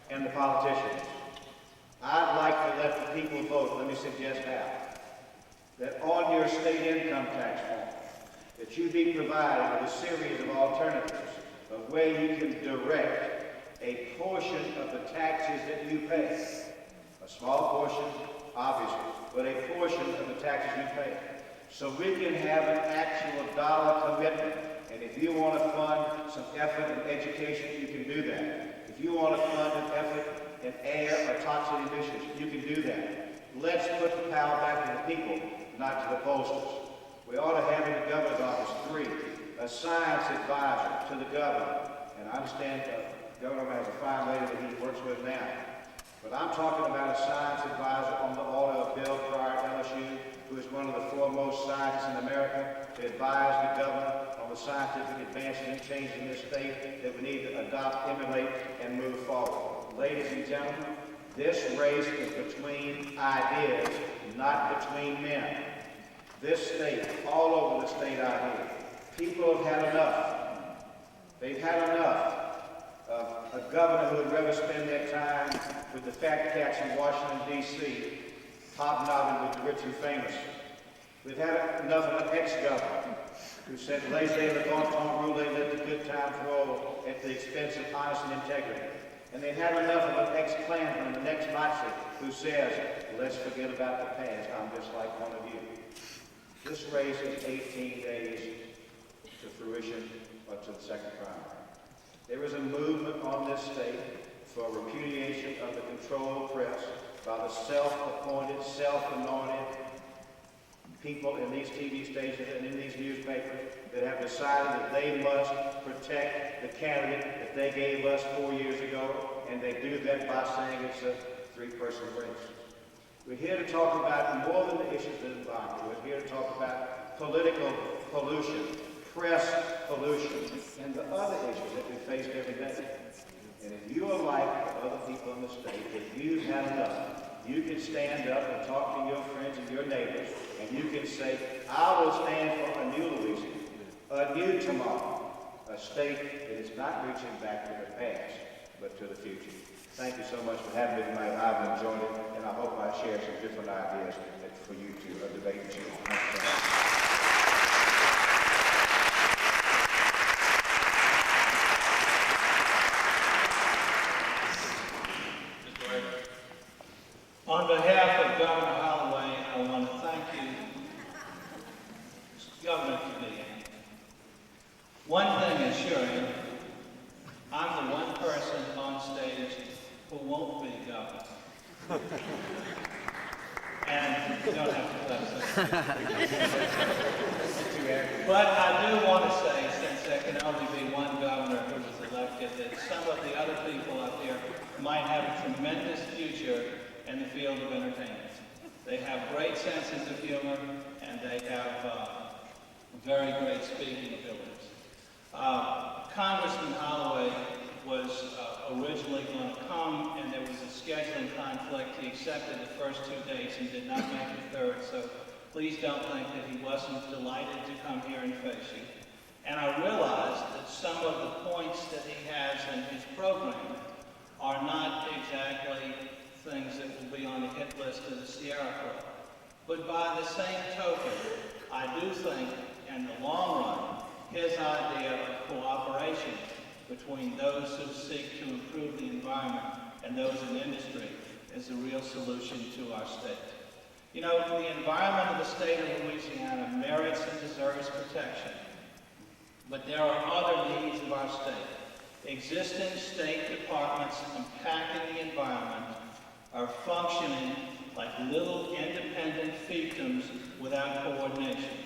Speaker 9: and the politicians. I'd like to let the people vote. Let me suggest how. That on your state income tax form, that you be provided with a series of alternatives of where you can direct a portion of the taxes that you pay. A small portion, obviously, but a portion of the taxes you pay. So we can have an actual dollar commitment. And if you want to fund some effort in education, you can do that. If you want to fund an effort in air or toxic emissions, you can do that. Let's put the power back to the people, not to the pollsters. We ought to have in the governor's office 3, a science advisor to the governor. And I understand the governor has a fine lady that he works with now. But I'm talking about a science advisor on the order of Bill Pryor at LSU, who is one of the foremost scientists in America, to advise the governor on the scientific advancement and change in this state that we need to adopt, emulate, and move forward. Ladies and gentlemen, this race is between ideas, not between men. This state, all over the state out here, people have had enough. They've had enough of a governor who would rather spend their time with the fat cats in Washington, D.C., hobnobbing with the rich and famous. We've had enough of an ex-governor who said, laissez le bon temps rouler, let the good times roll at the expense of honesty and integrity. And they've had enough of an ex-Klansman, an ex-Nazi, who says, let's forget about the past, I'm just like one of you. This race is 18 days to fruition, or to the second primary. There is a movement on this state for repudiation of the controlled press by the self-appointed, self-anointed people in these TV stations and in these newspapers that have decided that they must protect the candidate that they gave us 4 years ago, and they do that by saying it's a 3-person race. We're here to talk about more than the issues that involve you. We're here to talk about political pollution, press pollution, and the other issues that we face every day. And if you are like the other people in the state, if you've had enough, you can stand up and talk to your friends and your neighbors, and you can say, I will stand for a new Louisiana, a new tomorrow, a state that is not reaching back to the past, but to the future. Thank you so much for having me tonight. I've enjoyed it, and I hope I share some different ideas for you to debate and choose. Thank you so much.
Speaker 8: On behalf of Governor Holloway, I want to thank you, Governor Kavanaugh. One thing is sure, I'm the one person on stage who won't be governor. And you don't have to But I do want to say, since there can only be one governor who was elected, that some of the other people up here might have a tremendous future in the field of entertainment. They have great senses of humor, and they have very great speaking abilities. Congressman Holloway was originally going to come, and there was a scheduling conflict. He accepted the first 2 dates and did not make the third, so please don't think that he wasn't delighted to come here and face you. And I realized that some of the points that he has in his program are not exactly things that will be on the hit list of the Sierra Club. But by the same token, I do think, in the long run, his idea of cooperation between those who seek to improve the environment and those in industry is a real solution to our state. You know, the environment of the state of Louisiana merits and deserves protection, but there are other needs of our state. Existing state departments impacting the environment are functioning like little independent fiefdoms without coordination.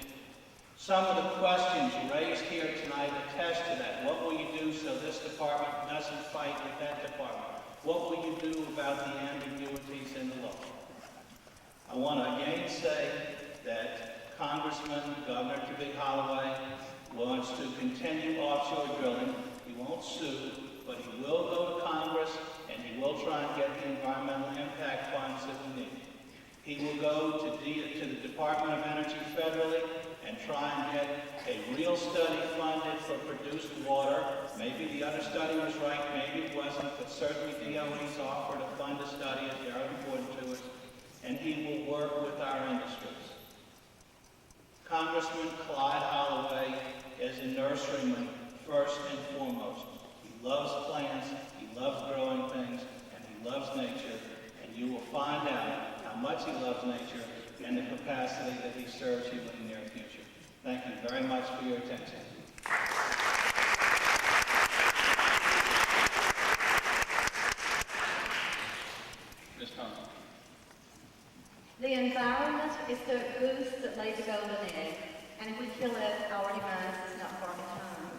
Speaker 8: Some of the questions raised here tonight attest to that. What will you do so this department doesn't fight with that department? What will you do about the ambiguities in the law? I want to again say that Congressman Governor Big Holloway wants to continue offshore drilling. He won't sue, but he will go to Congress and he will try and get the environmental impact funds that we need. He will go to the Department of Energy federally and try and get a real study funded for produced water. Maybe the other study was right, maybe it wasn't, but certainly DOE's offered to fund a study. It's very important to us. And he will work with our industries. Congressman Clyde Holloway is a nurseryman first and foremost. He loves plants, he loves growing things, and he loves nature. And you will find out how much he loves nature and the capacity that he serves you in the near future. Thank you very much for your attention.
Speaker 5: Ms. Thompson.
Speaker 7: The environment is the goose that laid the golden egg, and if we kill it, our demise is not far behind.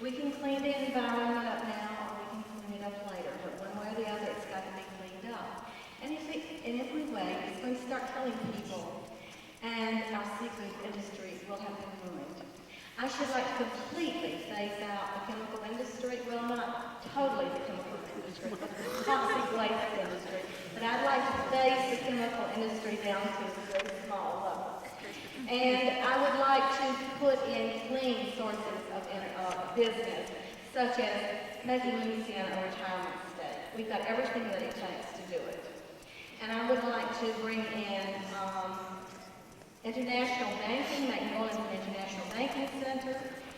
Speaker 7: We can clean the environment up now, or we can clean it up later, but one way or the other, it's got to be cleaned up. And if we wait, it's going to start killing people, and our seafood industry will have been ruined. I should like to completely phase out the chemical industry. Well, not totally the chemical industry, but the toxic waste industry. But I'd like to phase the chemical industry down to a very small level. And I would like to put in clean sources of business, such as making Louisiana a retirement state. We've got everything that it takes to do it. And I would like to bring in international banking, make New Orleans an international banking center,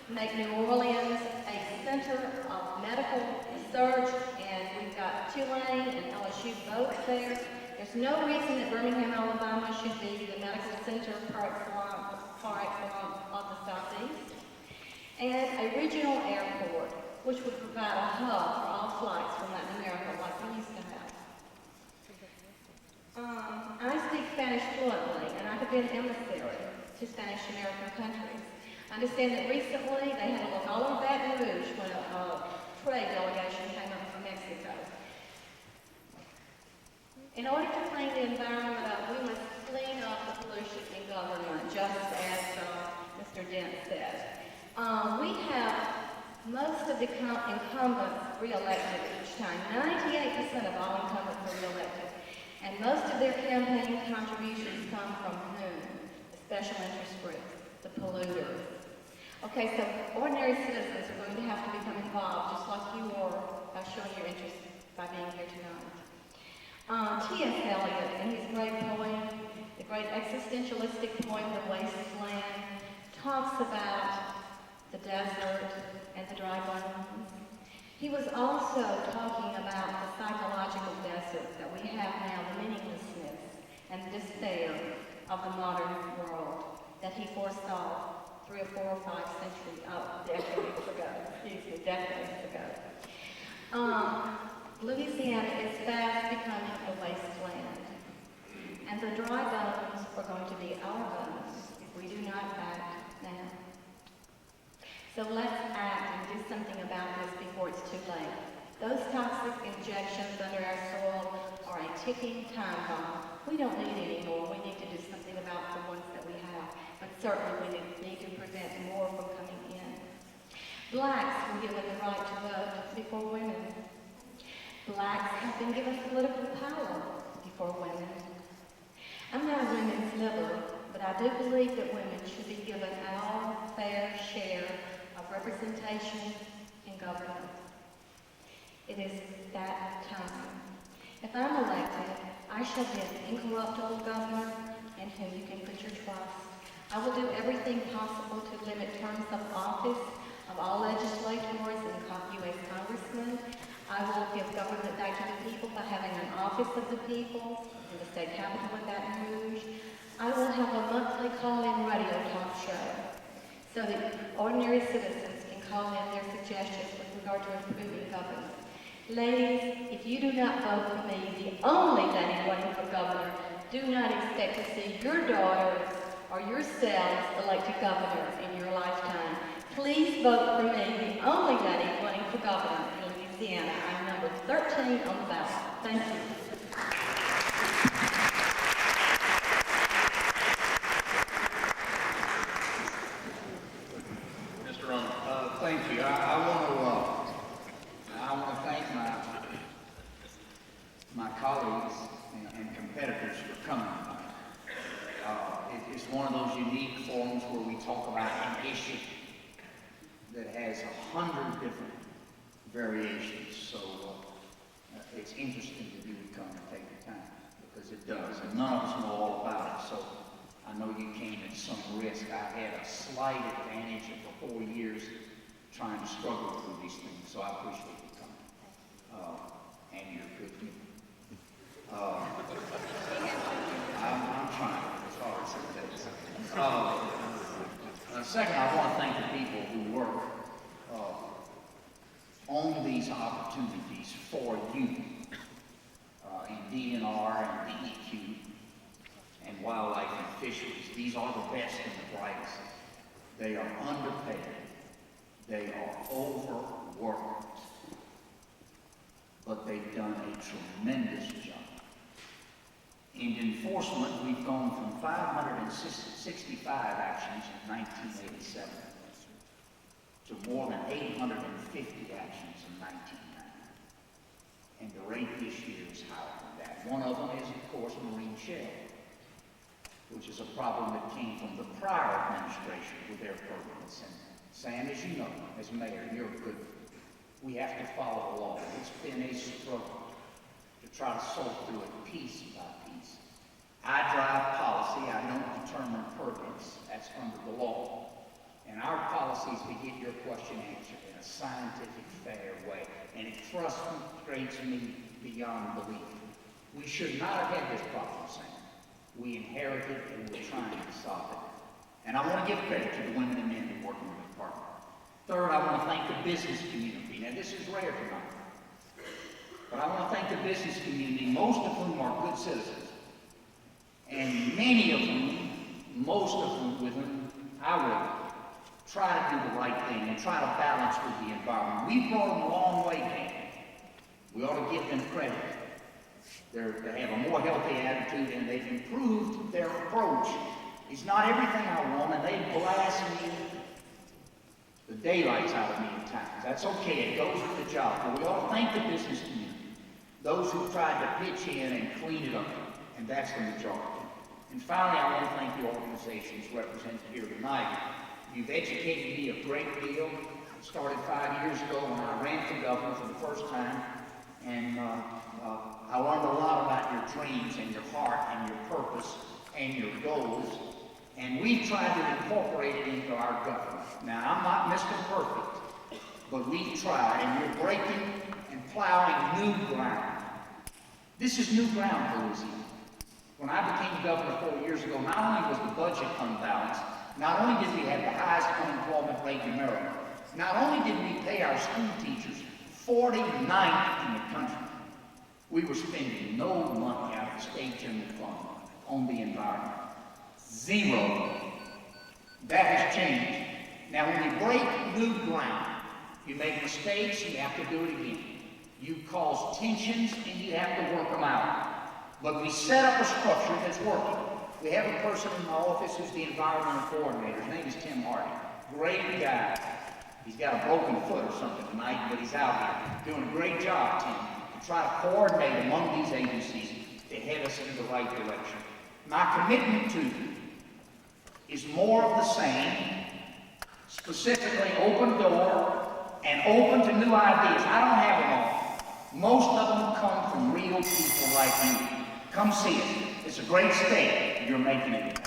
Speaker 7: make New Orleans a center of medical research, and we've got Tulane and LSU both there. There's no reason that Birmingham, Alabama should be the medical center par excellence of the Southeast. And a regional airport, which would provide a hub for all flights from Latin America like we used to have. I speak Spanish fluently, and I have been emissary to Spanish-American countries. I understand that recently they had a look all over Baton Rouge when a trade delegation came up from Mexico. In order to clean the environment up, we must clean up the pollution in government, just as Mr. Dent said. We have most of the incumbents re-elected each time. 98% of all incumbents are re-elected. And most of their campaign contributions come from whom? The special interest groups, the polluters. Okay, so ordinary citizens are going to have to become involved, just like you are by showing your interest by being here tonight. T.S. Eliot, in his great poem, the great existentialistic poem, The Wasteland, talks about the desert and the dry bones. He was also talking about the psychological desert that we have now, the meaninglessness and despair of the modern world that he foresaw 3 or 4 or 5 decades ago. Louisiana is fast becoming a wasteland, and the dry bones are going to be our bones if we do not act now. So let's act and do something about this before it's too late. Those toxic injections under our soil are a ticking time bomb. We don't need any more. We need to do something about the ones that we have. But certainly we need to prevent more from coming in. Blacks were given the right to vote before women. Blacks have been given political power before women. I'm not a women's liberal, but I do believe that women should be given our fair share of representation in government. It is that time. If I'm elected, I shall be an incorruptible governor in whom you can put your trust. I will do everything possible to limit terms of office of all legislators and U.S. congressmen. I will give government back to the people by having an office of the people in the state capitol in Baton Rouge. I will have a monthly call-in radio talk show so that ordinary citizens can call in their suggestions with regard to improving government. Ladies, if you do not vote for me, the only lady running for governor, do not expect to see your daughters or yourselves elected governor in your lifetime. Please vote for me, the only lady running for governor in Louisiana. I'm number 13 on the ballot. Thank you.
Speaker 5: Mr. Roman.
Speaker 6: Thank you. I want to thank my colleagues and competitors for coming. It's one of those unique forums where we talk about an issue that has 100 different variations. So it's interesting that you would come and take the time, because it does, and none of us know all about it. So I know you came at some risk. I had a slight advantage of the 4 years trying to struggle through these things, so I appreciate you coming. And you're good people. I'm trying as hard as it takes. Second, I want to thank the people who work on these opportunities for you in DNR and DEQ and wildlife and fisheries. These are the best and the brightest. They are underpaid. They are overworked. But they've done a tremendous job. In enforcement, we've gone from 565 actions in 1987 to more than 850 actions in 1990. And the rate this year is higher than that. One of them is, of course, marine shell, which is a problem that came from the prior administration with their permits. And Sam, as you know, as mayor, you're good. We have to follow the law. It's been a struggle to try to sort through it piece by piece. I drive policy. I don't determine permits. That's under the law. And our policy is to get your question answered in a scientific, fair way. And it frustrates me beyond belief. We should not have had this problem, Sam. We inherited and we're trying to solve it. And I want to give credit to the women and men who work in the department. Third, I want to thank the business community. Now, this is rare tonight. But I want to thank the business community, most of whom are good citizens. And many of them, most of them with whom I would try to do the right thing and try to balance with the environment. We've brought them a long way, Dan. We ought to give them credit. They have a more healthy attitude and they've improved their approach. It's not everything I want, and they blast me the daylights out of me at times. That's okay, it goes with the job. But we ought to thank the business community, those who tried to pitch in and clean it up, and that's the majority. And finally, I want to thank the organizations represented here tonight. You've educated me a great deal. It started 5 years ago when I ran for governor for the first time, and I learned a lot about your dreams and your heart and your purpose and your goals, and we've tried to incorporate it into our government. Now, I'm not Mr. Perfect, but we've tried, and we're breaking and plowing new ground. This is new ground for Louisiana. When I became governor 4 years ago, not only was the budget unbalanced, not only did we have the highest unemployment rate in America, not only did we pay our school teachers 49th in the country, we were spending no money out of the state general fund on the environment. Zero. That has changed. Now, when you break new ground, you make mistakes, you have to do it again. You cause tensions, and you have to work them out. But we set up a structure that's working. We have a person in my office who's the environmental coordinator. His name is Tim Hardy. Great guy. He's got a broken foot or something tonight, but he's out here doing a great job, Tim, to try to coordinate among these agencies to head us in the right direction. My commitment to you is more of the same, specifically open door and open to new ideas. I don't have them all. Most of them come from real people like you. Come see it. It's a great state. You're making it.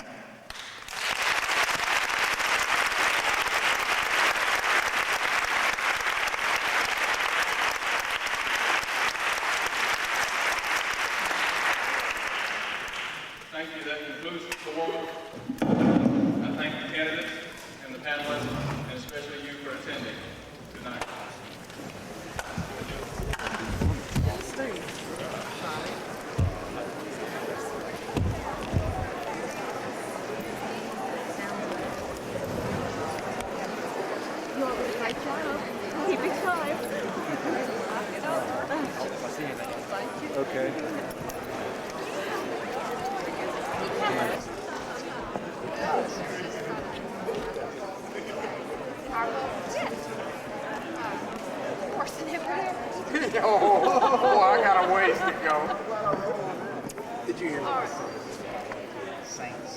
Speaker 5: Thank you. That concludes the forum. I thank the candidates and the panelists, and especially you for attending tonight.
Speaker 1: Keep it time. Knock it over. Thank you.
Speaker 2: Okay. Oh, I got a ways to go. Did you hear me?
Speaker 6: Saints.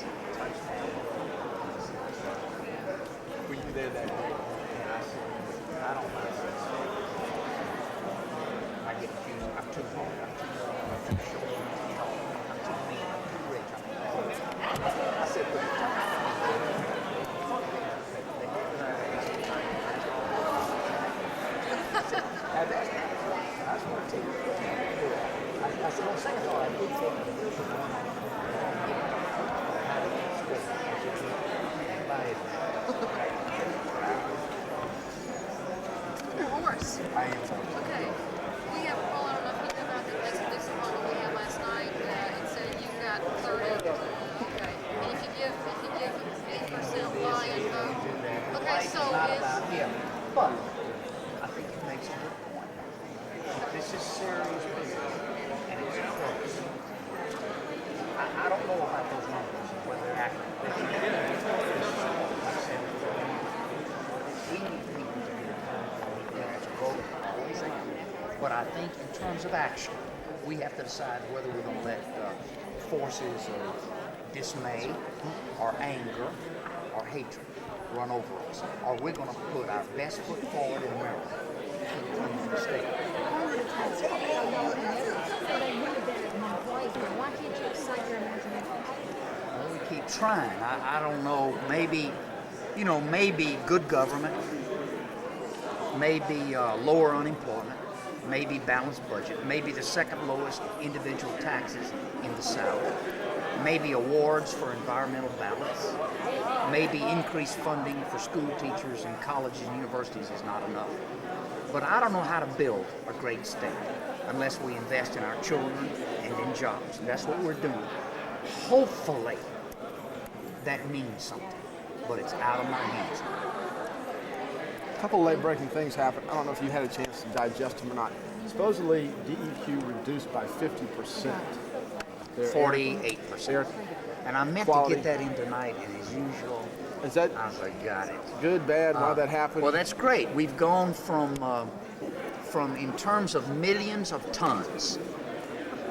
Speaker 2: Were you there that day?
Speaker 6: I don't mind. I get accused. I'm too long. I'm too short. I'm too mean. I'm too rich. I said, I just want to take I said, don't say it's all right.
Speaker 1: Horse.
Speaker 2: I am.
Speaker 1: Okay. We have a call. I don't know if you know about the this one we had last night. It said you got 30. Okay. And if you give 8% lie-in vote. Okay, so
Speaker 6: Yeah, but I think it makes a good point. This is serious business, and it's close. I don't know about those numbers, whether they're accurate. Like I said, we need people to be accountable to vote, always am. But I think in terms of action, we have to decide whether we're going to let forces of dismay or anger or hatred run over us, or we're going to put our best foot forward in America and clean the state.
Speaker 1: why can't you excite your imagination?
Speaker 6: Well, we keep trying. I don't know, maybe, maybe good government, maybe lower unemployment, maybe balanced budget, maybe the second lowest individual taxes in the South, maybe awards for environmental balance, maybe increased funding for school teachers and colleges and universities is not enough. But I don't know how to build a great state unless we invest in our children and in jobs. And that's what we're doing. Hopefully that means something, but it's out of my hands.
Speaker 2: A couple late-breaking things happened. I don't know if you had a chance to digest them or not. Supposedly, DEQ reduced by 50%.
Speaker 6: 48%. And I meant to get that in tonight, and as usual,
Speaker 2: is that,
Speaker 6: I was like, got it.
Speaker 2: Good, bad, why that happened?
Speaker 6: Well, that's great. We've gone from in terms of millions of tons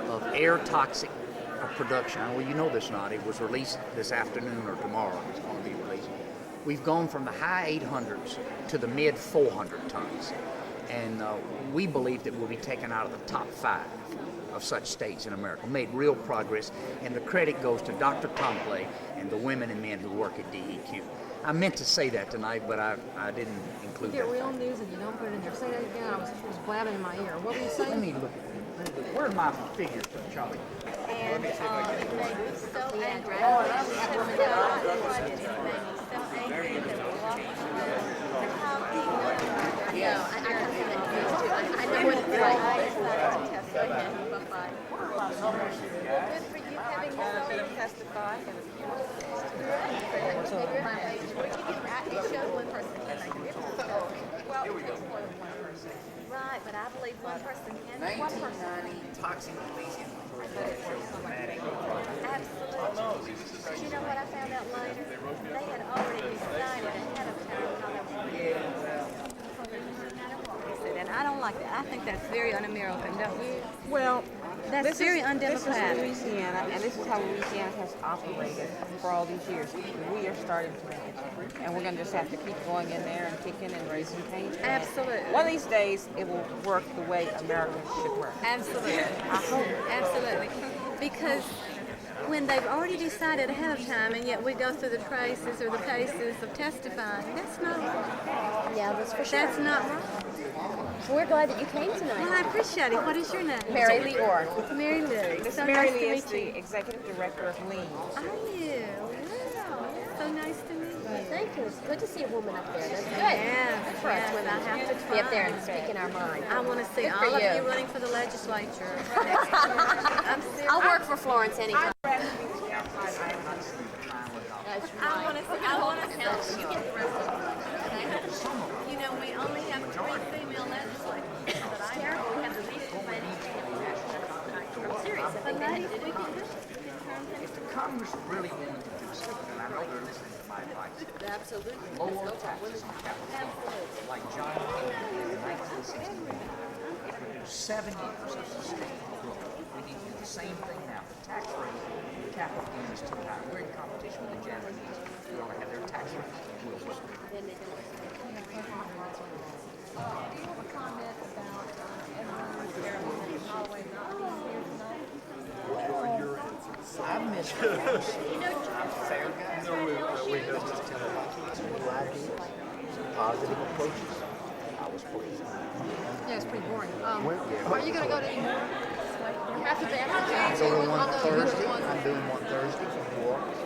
Speaker 6: of air toxic production. Well, you know this, not. It was released this afternoon or tomorrow. It's going to be released. We've gone from the high 800s to the mid 400 tons. And we believe that we'll be taken out of the top 5 of such states in America. Made real progress, and the credit goes to Dr. Tomplay and the women and men who work at DEQ. I meant to say that tonight, but I didn't include
Speaker 1: You
Speaker 6: that.
Speaker 1: get real news and you don't put it in there. Say that again. It was blabbing in my ear. What were you saying?
Speaker 6: Let me look at it. Where's my figures, Charlie?
Speaker 1: And it made me so angry. Yeah, I can see that news too. I know what it's like. Bye-bye. Good for you having yourself testify. It showed one person. Well, it takes more than one person. Right, but I believe one person can. One person.
Speaker 6: 1990, toxic Louisiana.
Speaker 1: Absolutely. But you know what I found out later? They had already decided ahead of time how they wanted to do it. And I don't like that. I think that's very un-American, don't you?
Speaker 15: Well,
Speaker 1: That's very undemocratic.
Speaker 15: This is Louisiana, and this is how Louisiana has operated for all these years. We are starting to manage it. And we're going to just have to keep going in there and kicking and raising pain.
Speaker 1: Absolutely.
Speaker 15: One of these days, it will work the way Americans should work.
Speaker 1: Absolutely.
Speaker 15: I hope.
Speaker 1: Absolutely. Because when they've already decided ahead of time, and yet we go through the traces or the paces of testifying, that's not right.
Speaker 16: Yeah, that's for sure.
Speaker 1: That's not right.
Speaker 16: We're glad that you came tonight.
Speaker 1: Well, I appreciate it. What is your name?
Speaker 15: Mary Lee Orr.
Speaker 1: Mary Lee.
Speaker 15: This
Speaker 1: So
Speaker 15: Mary
Speaker 1: nice
Speaker 15: Lee
Speaker 1: to
Speaker 15: is
Speaker 1: meet
Speaker 15: the
Speaker 1: you.
Speaker 15: executive director of Lean.
Speaker 1: Are you? Wow. So nice to meet you.
Speaker 16: Thank you. It's good to see a woman up there. That's good.
Speaker 1: Yeah.
Speaker 16: For us women.
Speaker 1: I have to
Speaker 16: Be up there
Speaker 1: try.
Speaker 16: and speak in our mind.
Speaker 1: I want to see
Speaker 16: Good for
Speaker 1: all of
Speaker 16: you.
Speaker 1: you running for the legislature next year. I'm serious.
Speaker 16: I'll work for Florence anytime.
Speaker 1: I want to see. You get the rest of them. You know, we only have 3 female legislators, but I know we have the least women.
Speaker 16: I'm serious.
Speaker 1: But ladies, we can do it.
Speaker 6: If the Congress really wanted to do something, and I know they're listening to my advice,
Speaker 16: Absolutely.
Speaker 6: lower taxes on capital, like John King did in 1961. It would do 7 years of sustainable growth. We need to do the same thing now. The tax rate, the capital gain is too high. We're in competition with the Japanese. We ought to have their tax rate. We'll just
Speaker 1: Do you have a comment about everyone's ceremony and hallway not being here tonight?
Speaker 6: I missed it. I'm a fair guy. We just tell about some new ideas, some positive approaches. I was pleased.
Speaker 1: Yeah, it's pretty boring.
Speaker 6: Yeah.
Speaker 1: Are you going to go to any more? After the
Speaker 6: I go to one Thursday. I'm doing one Thursday from New Orleans.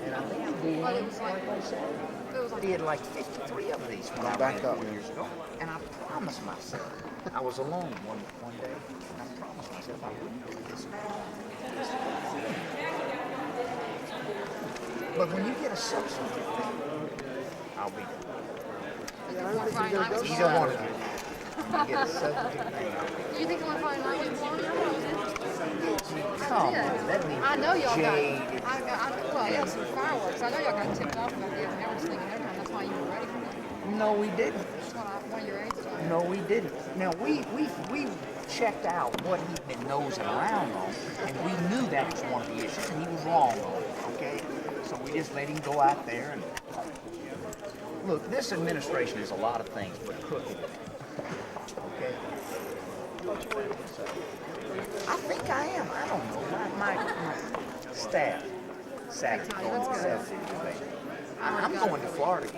Speaker 6: And I think I did
Speaker 1: Well, it
Speaker 6: one
Speaker 1: was like-
Speaker 6: on Saturday. I did like 53 of these when I
Speaker 2: back
Speaker 6: ran
Speaker 2: up.
Speaker 6: years ago. And I promised myself, I was alone one day, and I promised myself I wouldn't do this. But when you get a substantive thing, I'll be there. Either one of you. When you get a substantive thing, I'll be there.
Speaker 1: Do you think you want to find out
Speaker 6: Come on, that means
Speaker 1: I know y'all
Speaker 6: jaded.
Speaker 1: well, yeah, some fireworks. I know y'all got tipped off about the American thing ahead of time. That's why you were ready for that.
Speaker 6: No, we didn't.
Speaker 1: That's what one of your aides told me.
Speaker 6: No, we didn't. Now, we checked out what he'd been nosing around on, and we knew that was one of the issues, and he was wrong on it, okay? So we just let him go out there and... Look, this administration is a lot of things, but crooked. Okay? I think I am. I don't know. My staff sat on itself. I'm going to Florida.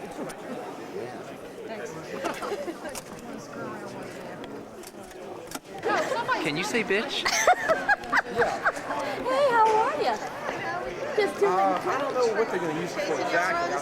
Speaker 17: Can you say bitch?
Speaker 16: Hey, how are you? Just doing
Speaker 2: I don't know what they're going to use it for exactly. I